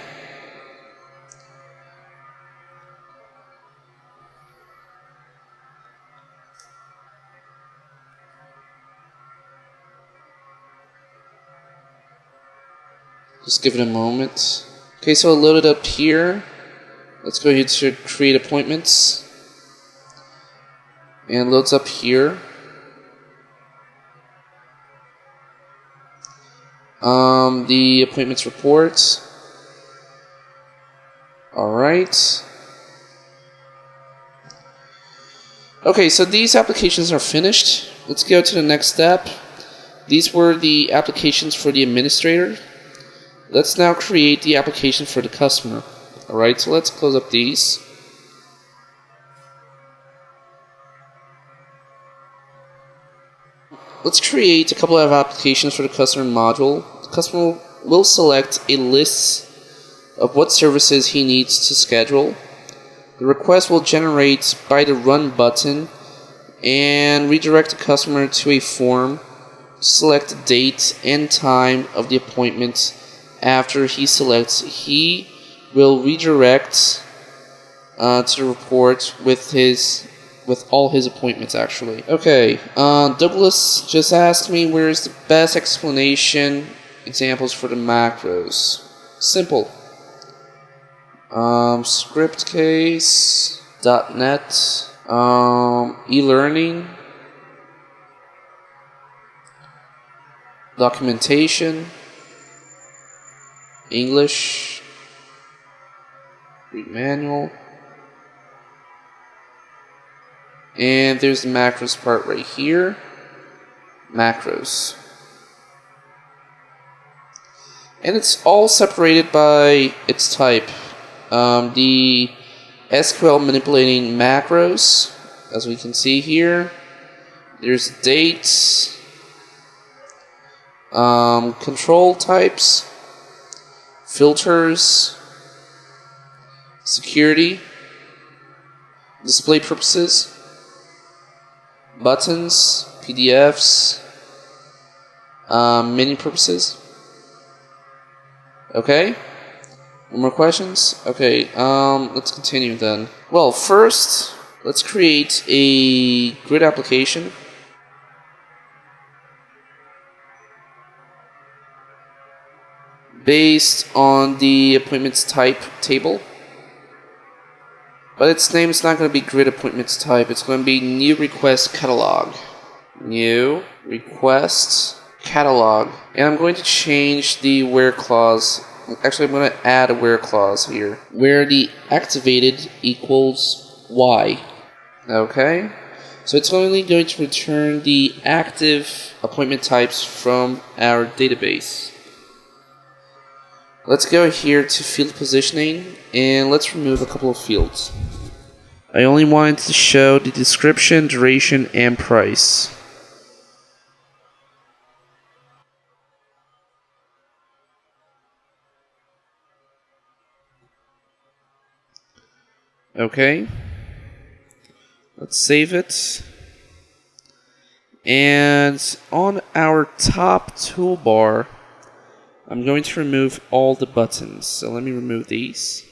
Just give it a moment. Okay, so I'll load it up here. Let's go ahead to create appointments. And it loads up here. The appointments report. Alright. Okay, so these applications are finished. Let's go to the next step. These were the applications for the administrator. Let's now create the application for the customer. Alright, so let's close up these. Let's create a couple of applications for the customer module. The customer will select a list of what services he needs to schedule. The request will generate by the Run button and redirect the customer to a form to select the date and time of the appointment. After he selects, he will redirect to the report with all his appointments actually. Okay, Douglas just asked me where's the best explanation examples for the macros. Simple. Scriptcase, .NET, e-learning, documentation, English, read manual, and there's the macros part right here. Macros. And it's all separated by its type. The SQL manipulating macros, as we can see here. There's dates, control types, filters, security, display purposes, buttons, PDFs, menu purposes. Okay? No more questions? Okay, let's continue then. Well, first, let's create a grid application. Based on the appointments type table. But its name is not going to be grid appointments type, it's going to be new request catalog. New request catalog. And I'm going to change the where clause. Actually, I'm going to add a where clause here. Where the activated equals Y. Okay? So it's only going to return the active appointment types from our database. Let's go here to field positioning and let's remove a couple of fields. I only wanted to show the description, duration, and price. Okay. Let's save it. And on our top toolbar, I'm going to remove all the buttons. So let me remove these.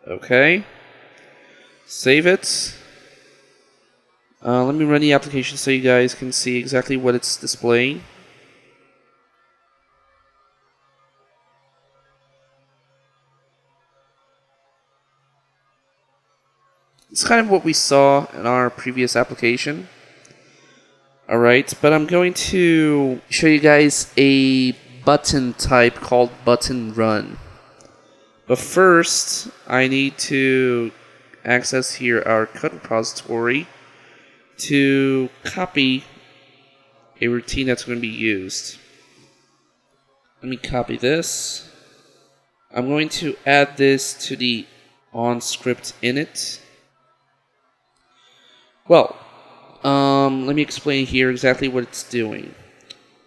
Okay. Save it. Let me run the application so you guys can see exactly what it's displaying. It's kind of what we saw in our previous application. Alright, but I'm going to show you guys a button type called button run. But first, I need to access here our code repository to copy a routine that's going to be used. Let me copy this. I'm going to add this to the onScript init. Well, let me explain here exactly what it's doing.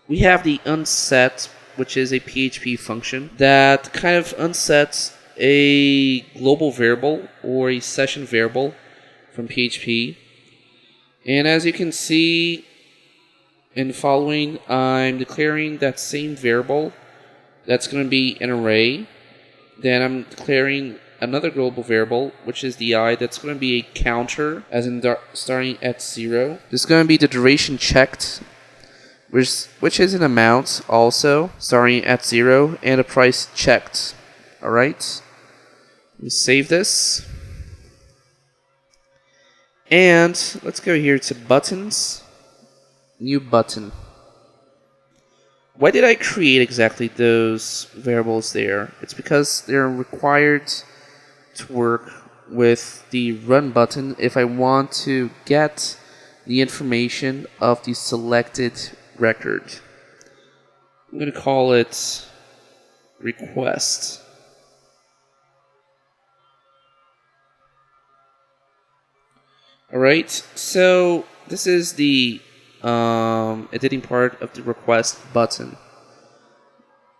We have the unset, which is a PHP function that kind of unsets a global variable or a session variable from PHP. And as you can see in the following, I'm declaring that same variable that's going to be an array. Then I'm declaring another global variable, which is the I, that's going to be a counter, as in starting at 0. This is going to be the duration checked, which is an amount also, starting at 0, and a price checked. Alright, let me save this. And let's go here to buttons, new button. Why did I create exactly those variables there? It's because they're required to work with the run button if I want to get the information of the selected record. I'm going to call it request. Alright, so this is the editing part of the request button.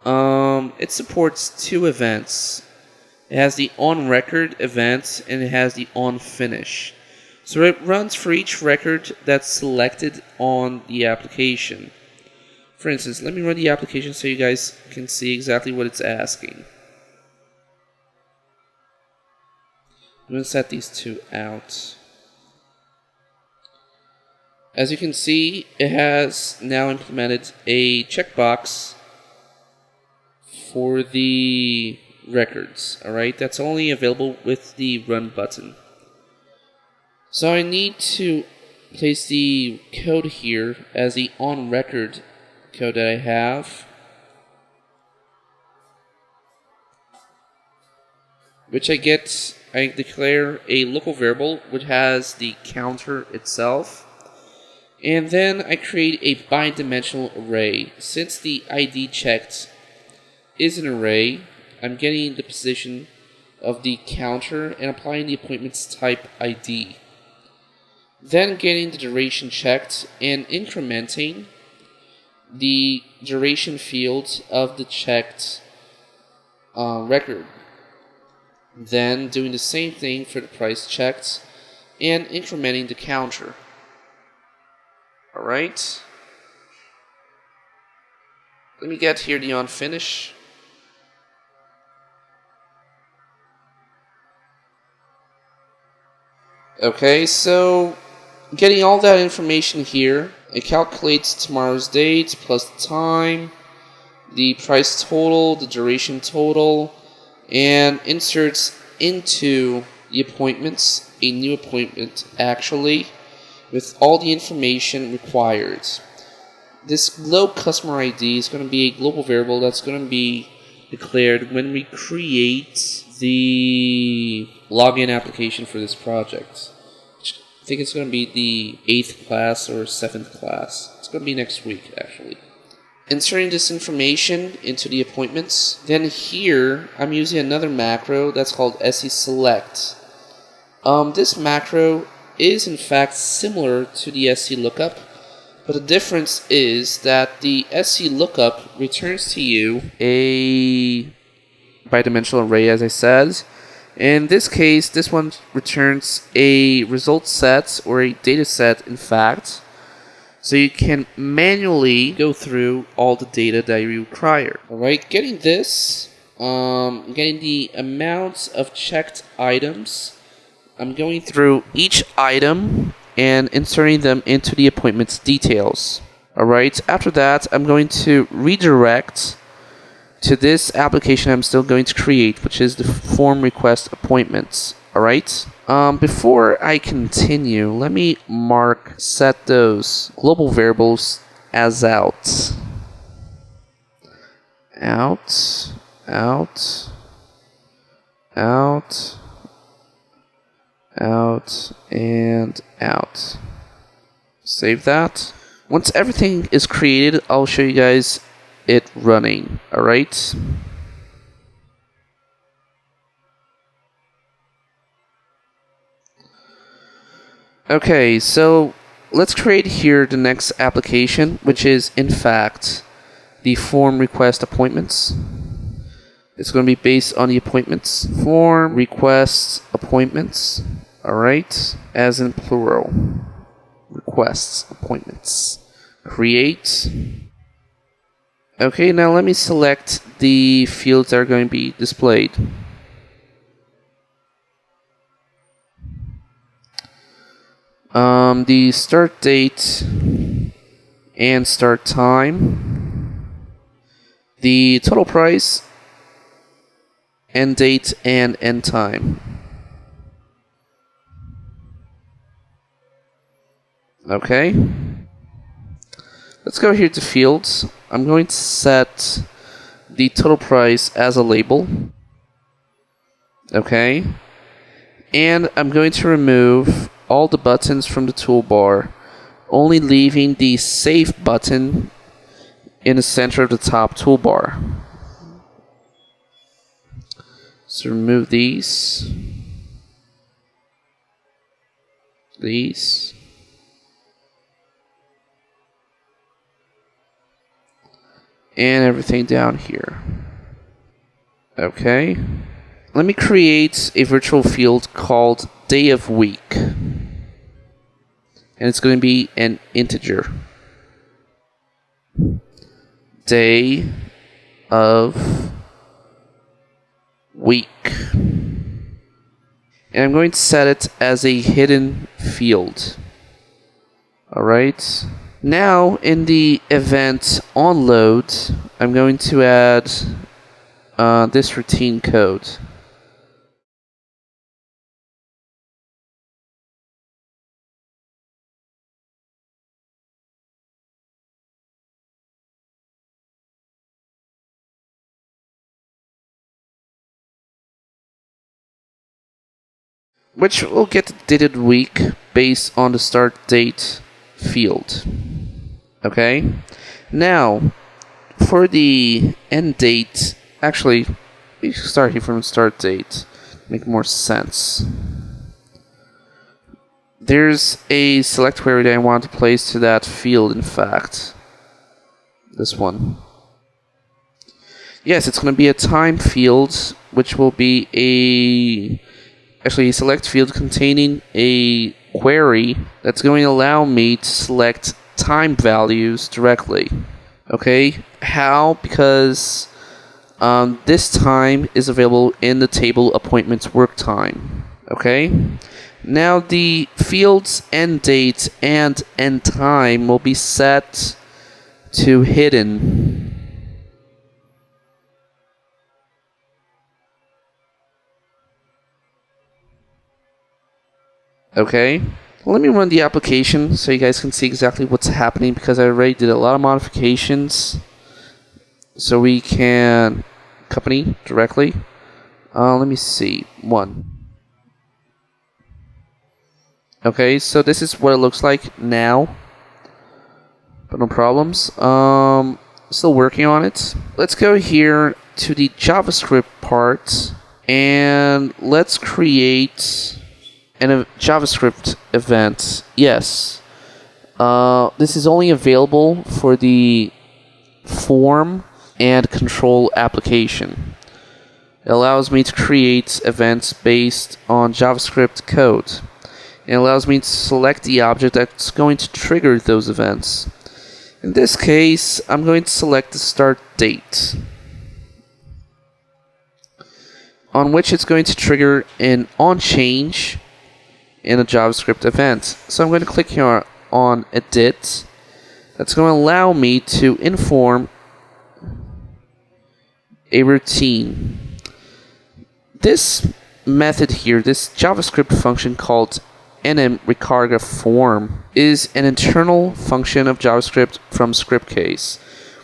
It supports two events. It has the onRecord event and it has the onFinish. So it runs for each record that's selected on the application. For instance, let me run the application so you guys can see exactly what it's asking. I'm going to set these two out. As you can see, it has now implemented a checkbox for the records. Alright, that's only available with the run button. So I need to place the code here as the onRecord code that I have, which I declare a local variable which has the counter itself. And then I create a bidimensional array. Since the ID checked is an array, I'm getting the position of the counter and applying the appointments type ID. Then getting the duration checked and incrementing the duration field of the checked record. Then doing the same thing for the price checked and incrementing the counter. Alright, let me get here the onFinish. Okay, so getting all that information here, it calculates tomorrow's date plus the time, the price total, the duration total, and inserts into the appointments a new appointment actually, with all the information required. This globe customer ID is going to be a global variable that's going to be declared when we create the login application for this project. I think it's going to be the 8th class or 7th class. It's going to be next week, actually. Inserting this information into the appointments. Then here, I'm using another macro that's called seSelect. This macro is in fact similar to the seLookup, but the difference is that the seLookup returns to you a bidimensional array, as I said. In this case, this one returns a result set or a data set, in fact, so you can manually go through all the data that you require. Alright, getting this, getting the amounts of checked items. I'm going through each item and inserting them into the appointment's details. Alright, after that, I'm going to redirect to this application I'm still going to create, which is the form request appointments. Alright, before I continue, let me set those global variables as out. Out, out, out, out, and out. Save that. Once everything is created, I'll show you guys it running. Alright? Okay, so let's create here the next application, which is in fact the form request appointments. It's going to be based on the appointments. Form requests appointments. Alright, as in plural. Requests appointments. Create. Okay, now let me select the fields that are going to be displayed. The start date and start time, the total price, end date and end time. Okay. Let's go here to fields. I'm going to set the total price as a label. Okay. And I'm going to remove all the buttons from the toolbar, only leaving the Save button in the center of the top toolbar. So remove these, and everything down here. Okay. Let me create a virtual field called day of week. And it's going to be an integer. Day of week. And I'm going to set it as a hidden field. Alright. Now in the event onload, I'm going to add this routine code. Which will get the dated week based on the start date field. Okay? Now, for the end date, actually, we should start here from the start date. Make more sense. There's a select query that I want to place to that field, in fact. This one. Yes, it's going to be a time field, which will be a select field containing a query that's going to allow me to select time values directly. Okay, how? Because this time is available in the table appointments work time. Okay, now the fields end date and end time will be set to hidden. Okay, let me run the application so you guys can see exactly what's happening, because I already did a lot of modifications so we can company directly. Let me see. Okay, so this is what it looks like now, but no problems. Still working on it. Let's go here to the JavaScript part and let's create a JavaScript event. Yes. This is only available for the form and control application. It allows me to create events based on JavaScript code. It allows me to select the object that's going to trigger those events. In this case, I'm going to select the start date, on which it's going to trigger an onChange in a JavaScript event. So I'm going to click here on Edit. That's going to allow me to inform a routine. This method here, this JavaScript function called nmRecargaForm, is an internal function of JavaScript from Scriptcase.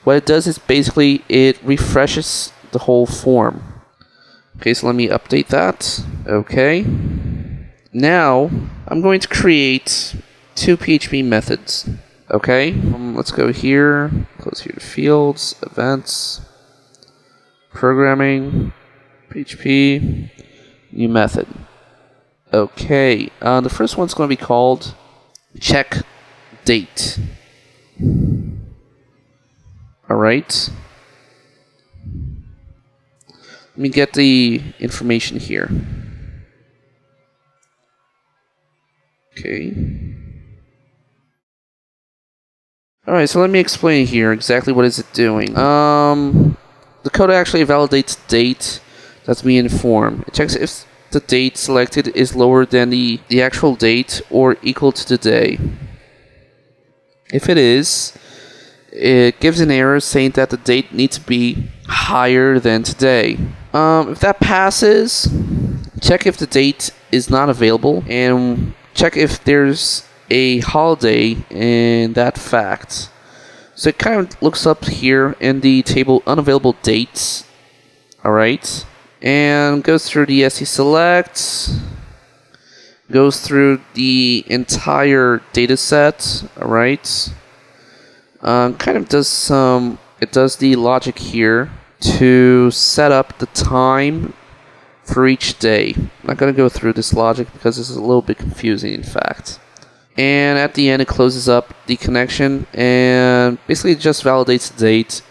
What it does is basically it refreshes the whole form. Okay, so let me update that. Okay. Now, I'm going to create two PHP methods. Okay, let's go here, close here to fields, events, programming, PHP, new method. Okay, the first one's going to be called check date. Alright. Let me get the information here. Okay. Alright, so let me explain here exactly what is it doing. The code actually validates date that's being informed. It checks if the date selected is lower than the actual date or equal to the day. If it is, it gives an error saying that the date needs to be higher than today. If that passes, check if the date is not available and check if there's a holiday in that fact. So it kind of looks up here in the table unavailable dates. Alright. And goes through the SE select. Goes through the entire data set. Alright. Kind of does some. It does the logic here to set up the time for each day. I'm not going to go through this logic because this is a little bit confusing, in fact. And at the end, it closes up the connection and basically just validates the date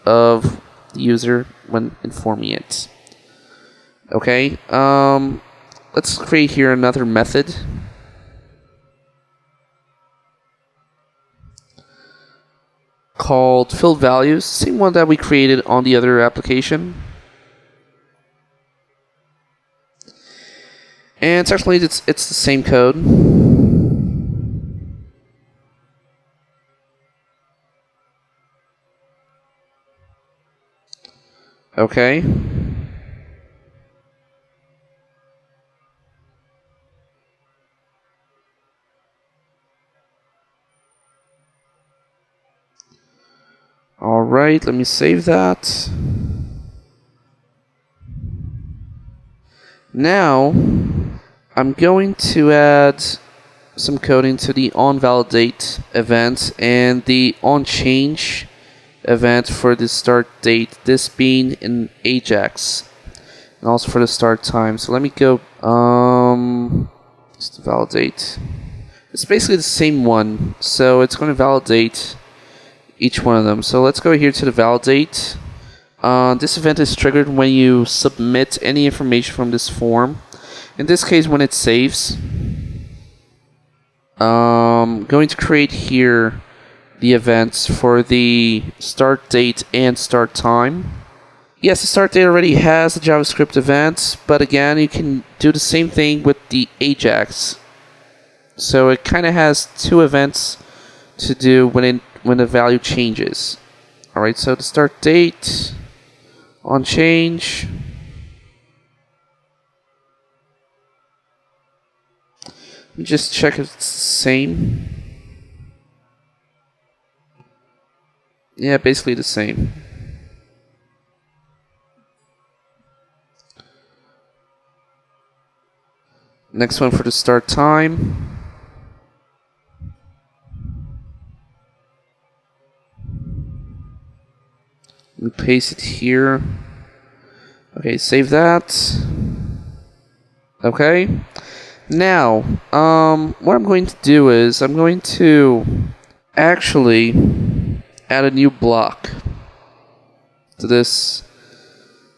of the user when informing it. Okay, let's create here another method. Called field values, same one that we created on the other application. And actually it's the same code. Okay. Alright, let me save that. Now, I'm going to add some coding to the onValidate event and the onChange event for the start date, this being in Ajax, and also for the start time. So let me go, just validate. It's basically the same one, so it's going to validate each one of them. So let's go here to the validate. This event is triggered when you submit any information from this form. In this case, when it saves. Going to create here the events for the start date and start time. Yes, the start date already has the JavaScript event, but again, you can do the same thing with the Ajax. So it kind of has two events to do when the value changes. Alright, so the start date, on change. Let me just check if it's the same. Yeah, basically the same. Next one for the start time. We paste it here. Okay, save that. Okay. Now, what I'm going to do is I'm going to actually add a new block to this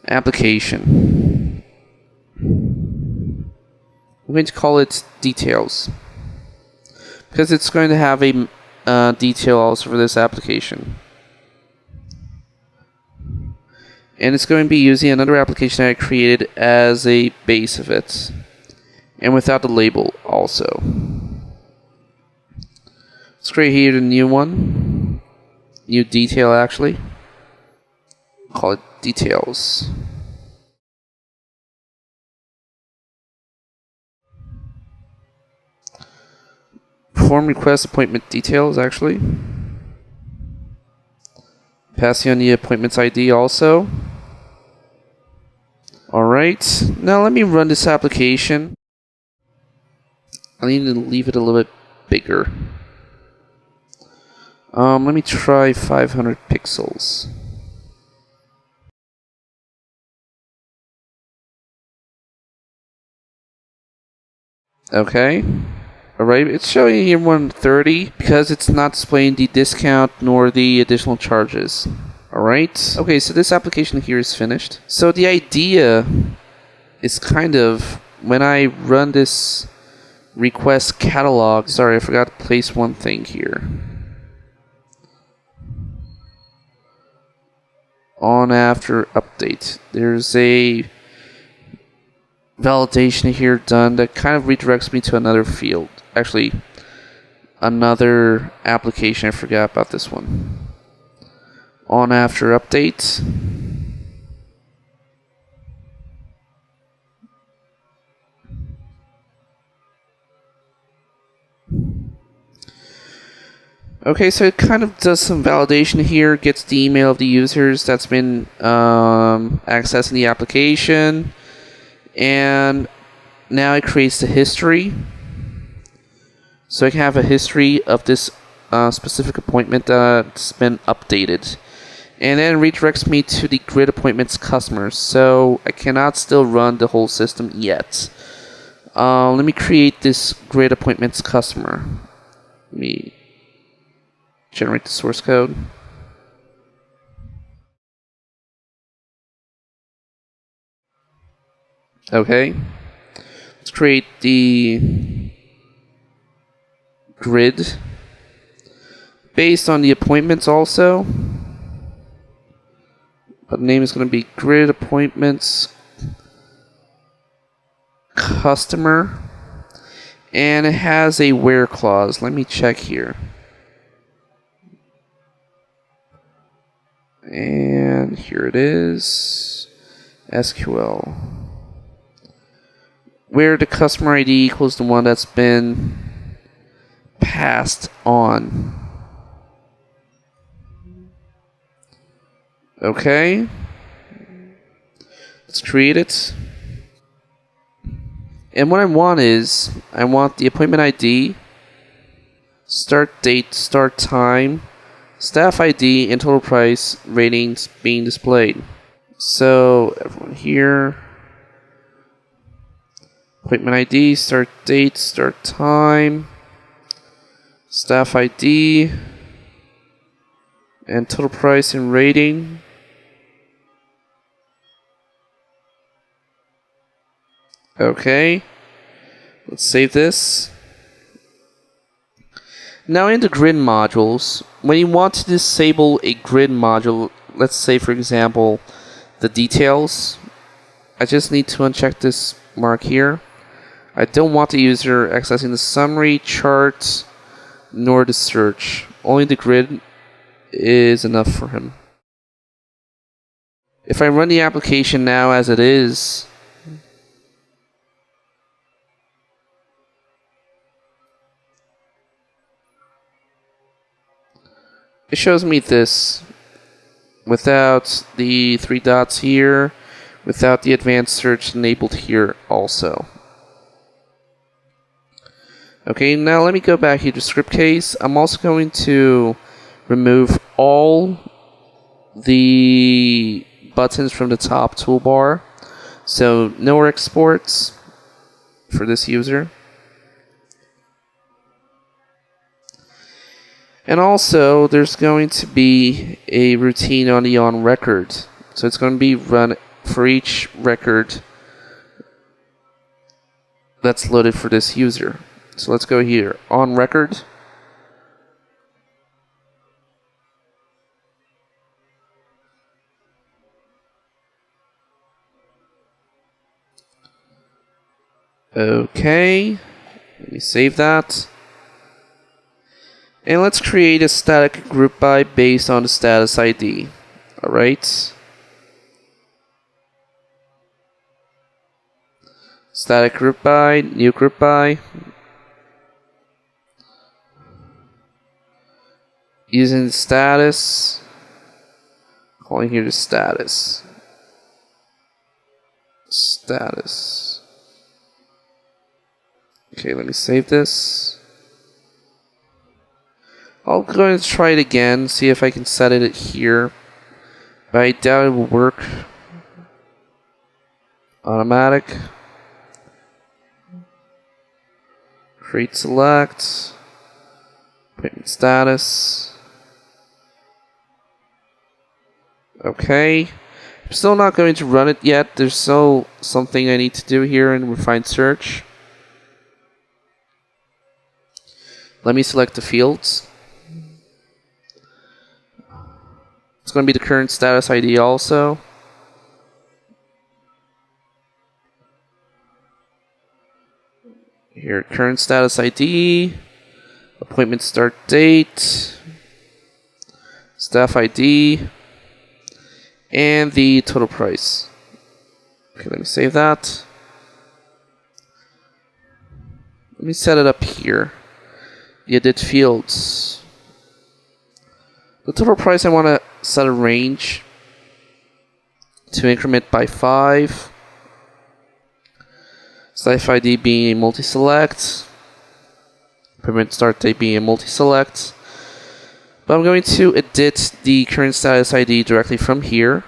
application. I'm going to call it details because it's going to have a detail also for this application. And it's going to be using another application that I created as a base of it. And without the label also. Let's create here the new one. New detail actually. Call it details. Form request appointment details actually. Passing on the appointments ID also. Alright, now let me run this application. I need to leave it a little bit bigger. Let me try 500 pixels. Okay. Alright, it's showing here 130 because it's not displaying the discount nor the additional charges. Alright. Okay, so this application here is finished. So the idea is kind of, when I run this request catalog, sorry, I forgot to place one thing here. On after update. There's a validation here done that kind of redirects me to another field. Actually, another application. I forgot about this one. On after update. Okay, so it kind of does some validation here, gets the email of the users that's been accessing the application, and now it creates the history. So I can have a history of this specific appointment that's been updated. And then redirects me to the grid appointments customers. So I cannot still run the whole system yet. Let me create this grid appointments customer. Let me generate the source code. Okay. Let's create the grid based on the appointments also. But the name is going to be grid appointments customer. And it has a where clause. Let me check here. And here it is. SQL. Where the customer ID equals the one that's been passed on. Okay. Let's create it. And what I want is, I want the appointment ID, start date, start time, staff ID, and total price ratings being displayed. So, everyone here. Appointment ID, start date, start time, staff ID, and total price and rating. Okay, let's save this. Now in the grid modules, when you want to disable a grid module, let's say for example, the details, I just need to uncheck this mark here. I don't want the user accessing the summary, chart, nor the search. Only the grid is enough for him. If I run the application now as it is, it shows me this without the 3 dots here, without the advanced search enabled here also. Okay, now let me go back here to Scriptcase. I'm also going to remove all the buttons from the top toolbar. So no exports for this user. And also, there's going to be a routine on the on record. So it's going to be run for each record that's loaded for this user. So let's go here, on record. Okay, let me save that. And let's create a static group by based on the status ID. Alright. Static group by, new group by. Using the status. Calling here the status. Status. Okay, let me save this. I'll go and try it again, see if I can set it here. But I doubt it will work. Automatic. Create select. Appointment status. Okay. I'm still not going to run it yet. There's still something I need to do here in Refine Search. Let me select the fields. It's going to be the current status ID also. Here, current status ID, appointment start date, staff ID, and the total price. Okay, let me save that. Let me set it up here. The edit fields. The total price, I want to set a range to increment by 5. Staff ID being a multi-select. Appointment start date being a multi-select. But I'm going to edit the current status ID directly from here.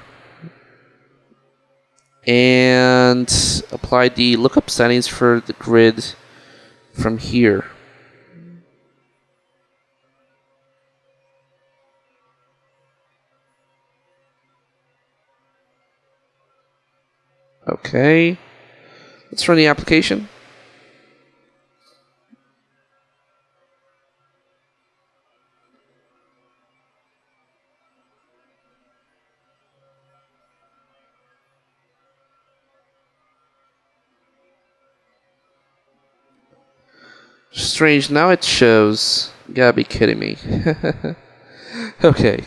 And apply the lookup settings for the grid from here. Okay. Let's run the application. Strange, now it shows. You gotta be kidding me. Okay.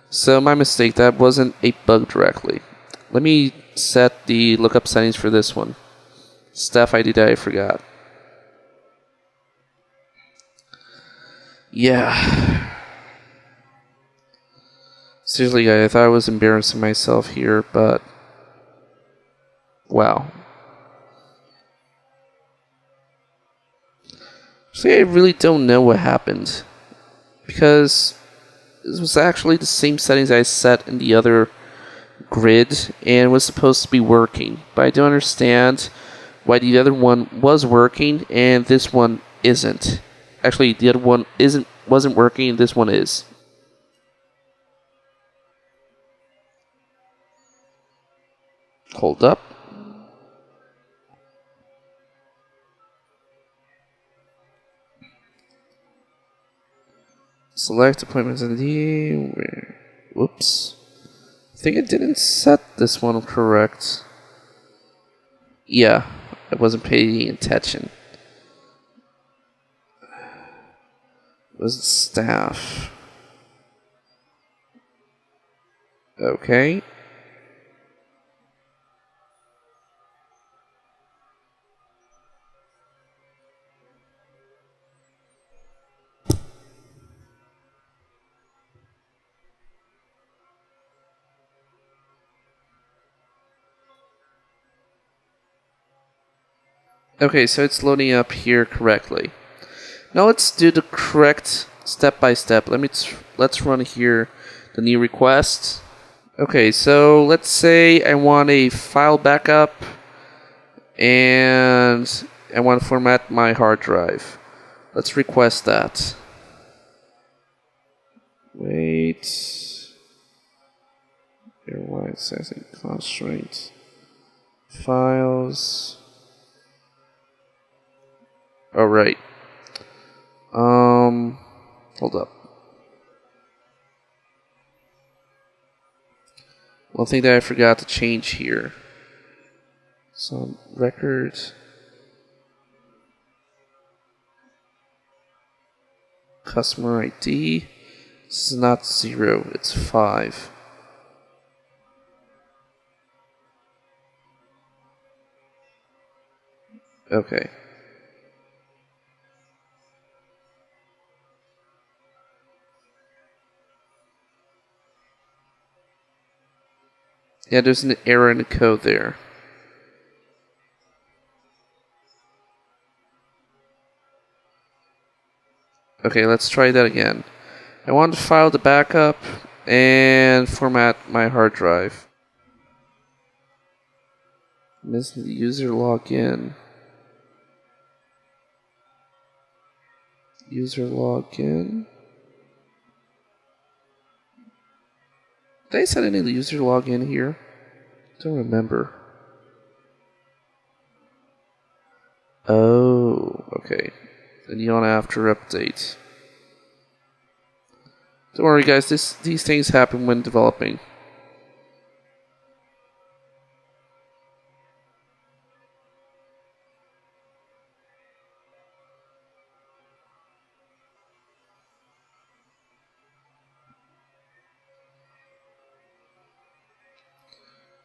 So my mistake, that wasn't a bug directly. Let me set the lookup settings for this one. Staff ID that I forgot. Yeah. Seriously, guys, I thought I was embarrassing myself here, but wow. See, I really don't know what happened, because this was actually the same settings I set in the other grid and was supposed to be working, but I don't understand why the other one was working and this one isn't. Actually, the other one wasn't working and this one is. Hold up. Select appointments ID. Whoops. I think I didn't set this one correct. Yeah, I wasn't paying attention. It was the staff. Okay. Okay, so it's loading up here correctly. Now let's do the correct step by step. Let's run here the new request. Okay, so let's say I want a file backup and I want to format my hard drive. Let's request that. Wait. Here, why it says constraint files. All right. Hold up. One thing that I forgot to change here. So record. Customer ID. This is not 0, it's 5. Okay. Yeah, there's an error in the code there. Okay, let's try that again. I want to file the backup and format my hard drive. Missing the user login. User login. Did I set any user login here? Don't remember. Oh, okay. Then you don't have to update. Don't worry, guys. These things happen when developing.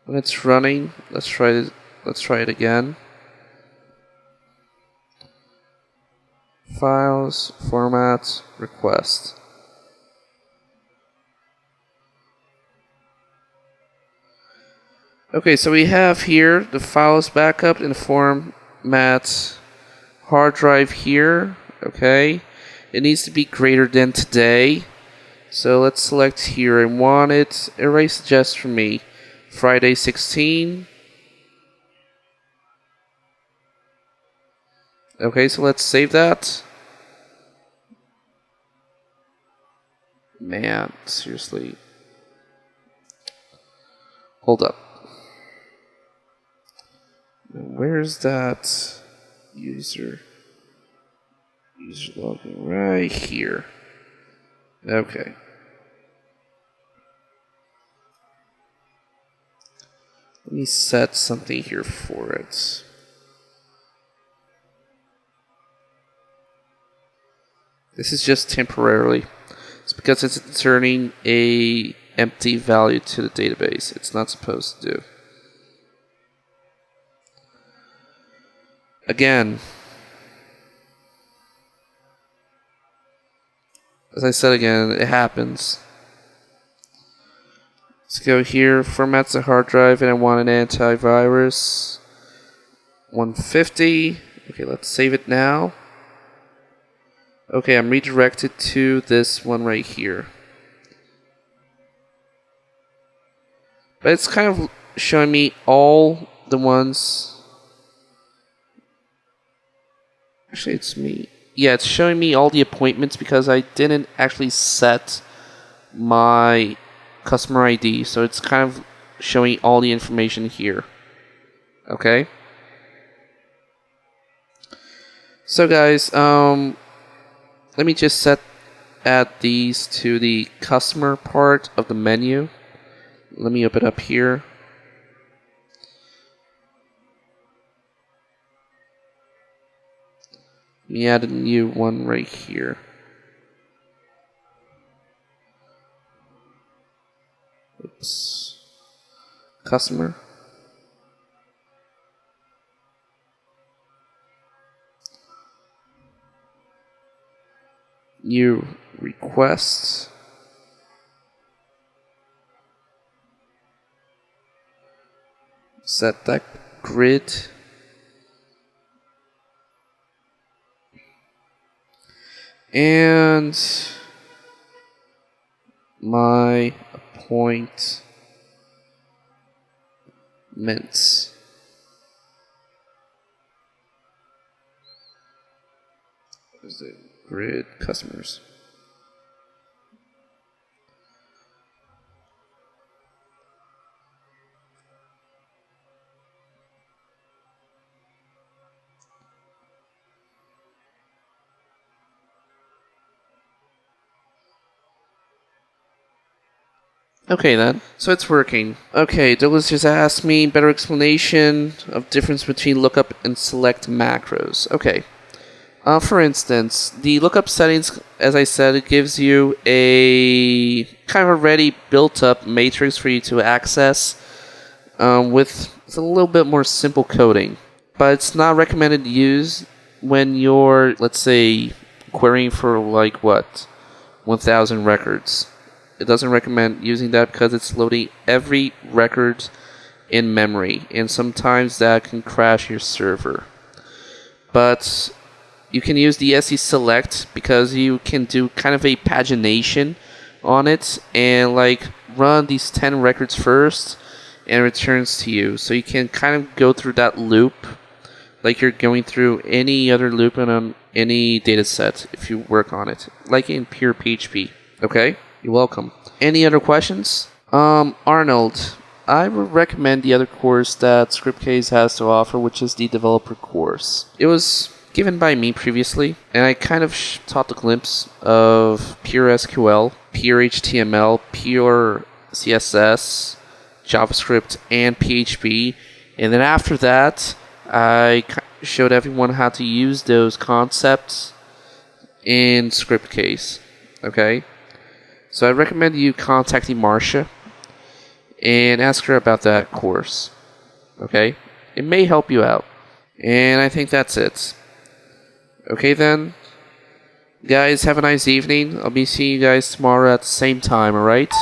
When it's running, let's try it. Let's try it again. Files, format, request. Okay, so we have here the files backup in format hard drive here. Okay, it needs to be greater than today. So let's select here. I want it erase just for me. Friday 16. Okay, so let's save that. Man, seriously. Hold up. Where's that user? User login right here. Okay. Let me set something here for it. This is just temporarily. It's because it's returning a empty value to the database. It's not supposed to do. Again, as I said again, it happens. Let's go here, formats the hard drive, and I want an antivirus. 150. Okay, let's save it now. Okay, I'm redirected to this one right here. But it's kind of showing me all the ones. Actually, it's me. Yeah, it's showing me all the appointments because I didn't actually set my customer ID. So it's kind of showing all the information here. Okay? So guys, let me just add these to the customer part of the menu. Let me open up here. Let me add a new one right here. Oops. Customer. New requests. Set that grid. And my appointments. Is it grid customers? Okay then, so it's working. Okay, Douglas just asked me better explanation of difference between lookup and select macros. Okay. For instance, the lookup settings, as I said, it gives you a kind of already built up matrix for you to access with a little bit more simple coding. But it's not recommended to use when you're, let's say, querying for like what? 1,000 records. It doesn't recommend using that because it's loading every record in memory, and sometimes that can crash your server. But you can use the SE select because you can do kind of a pagination on it and like run these 10 records first and it returns to you. So you can kind of go through that loop like you're going through any other loop on any data set if you work on it, like in pure PHP. Okay? You're welcome. Any other questions? Arnold, I would recommend the other course that Scriptcase has to offer, which is the developer course. It was given by me previously, and I kind of taught a glimpse of pure SQL, pure HTML, pure CSS, JavaScript, and PHP. And then after that, I showed everyone how to use those concepts in Scriptcase. Okay? So I recommend you contacting Marcia and ask her about that course. Okay? It may help you out. And I think that's it. Okay then. Guys, have a nice evening. I'll be seeing you guys tomorrow at the same time, alright?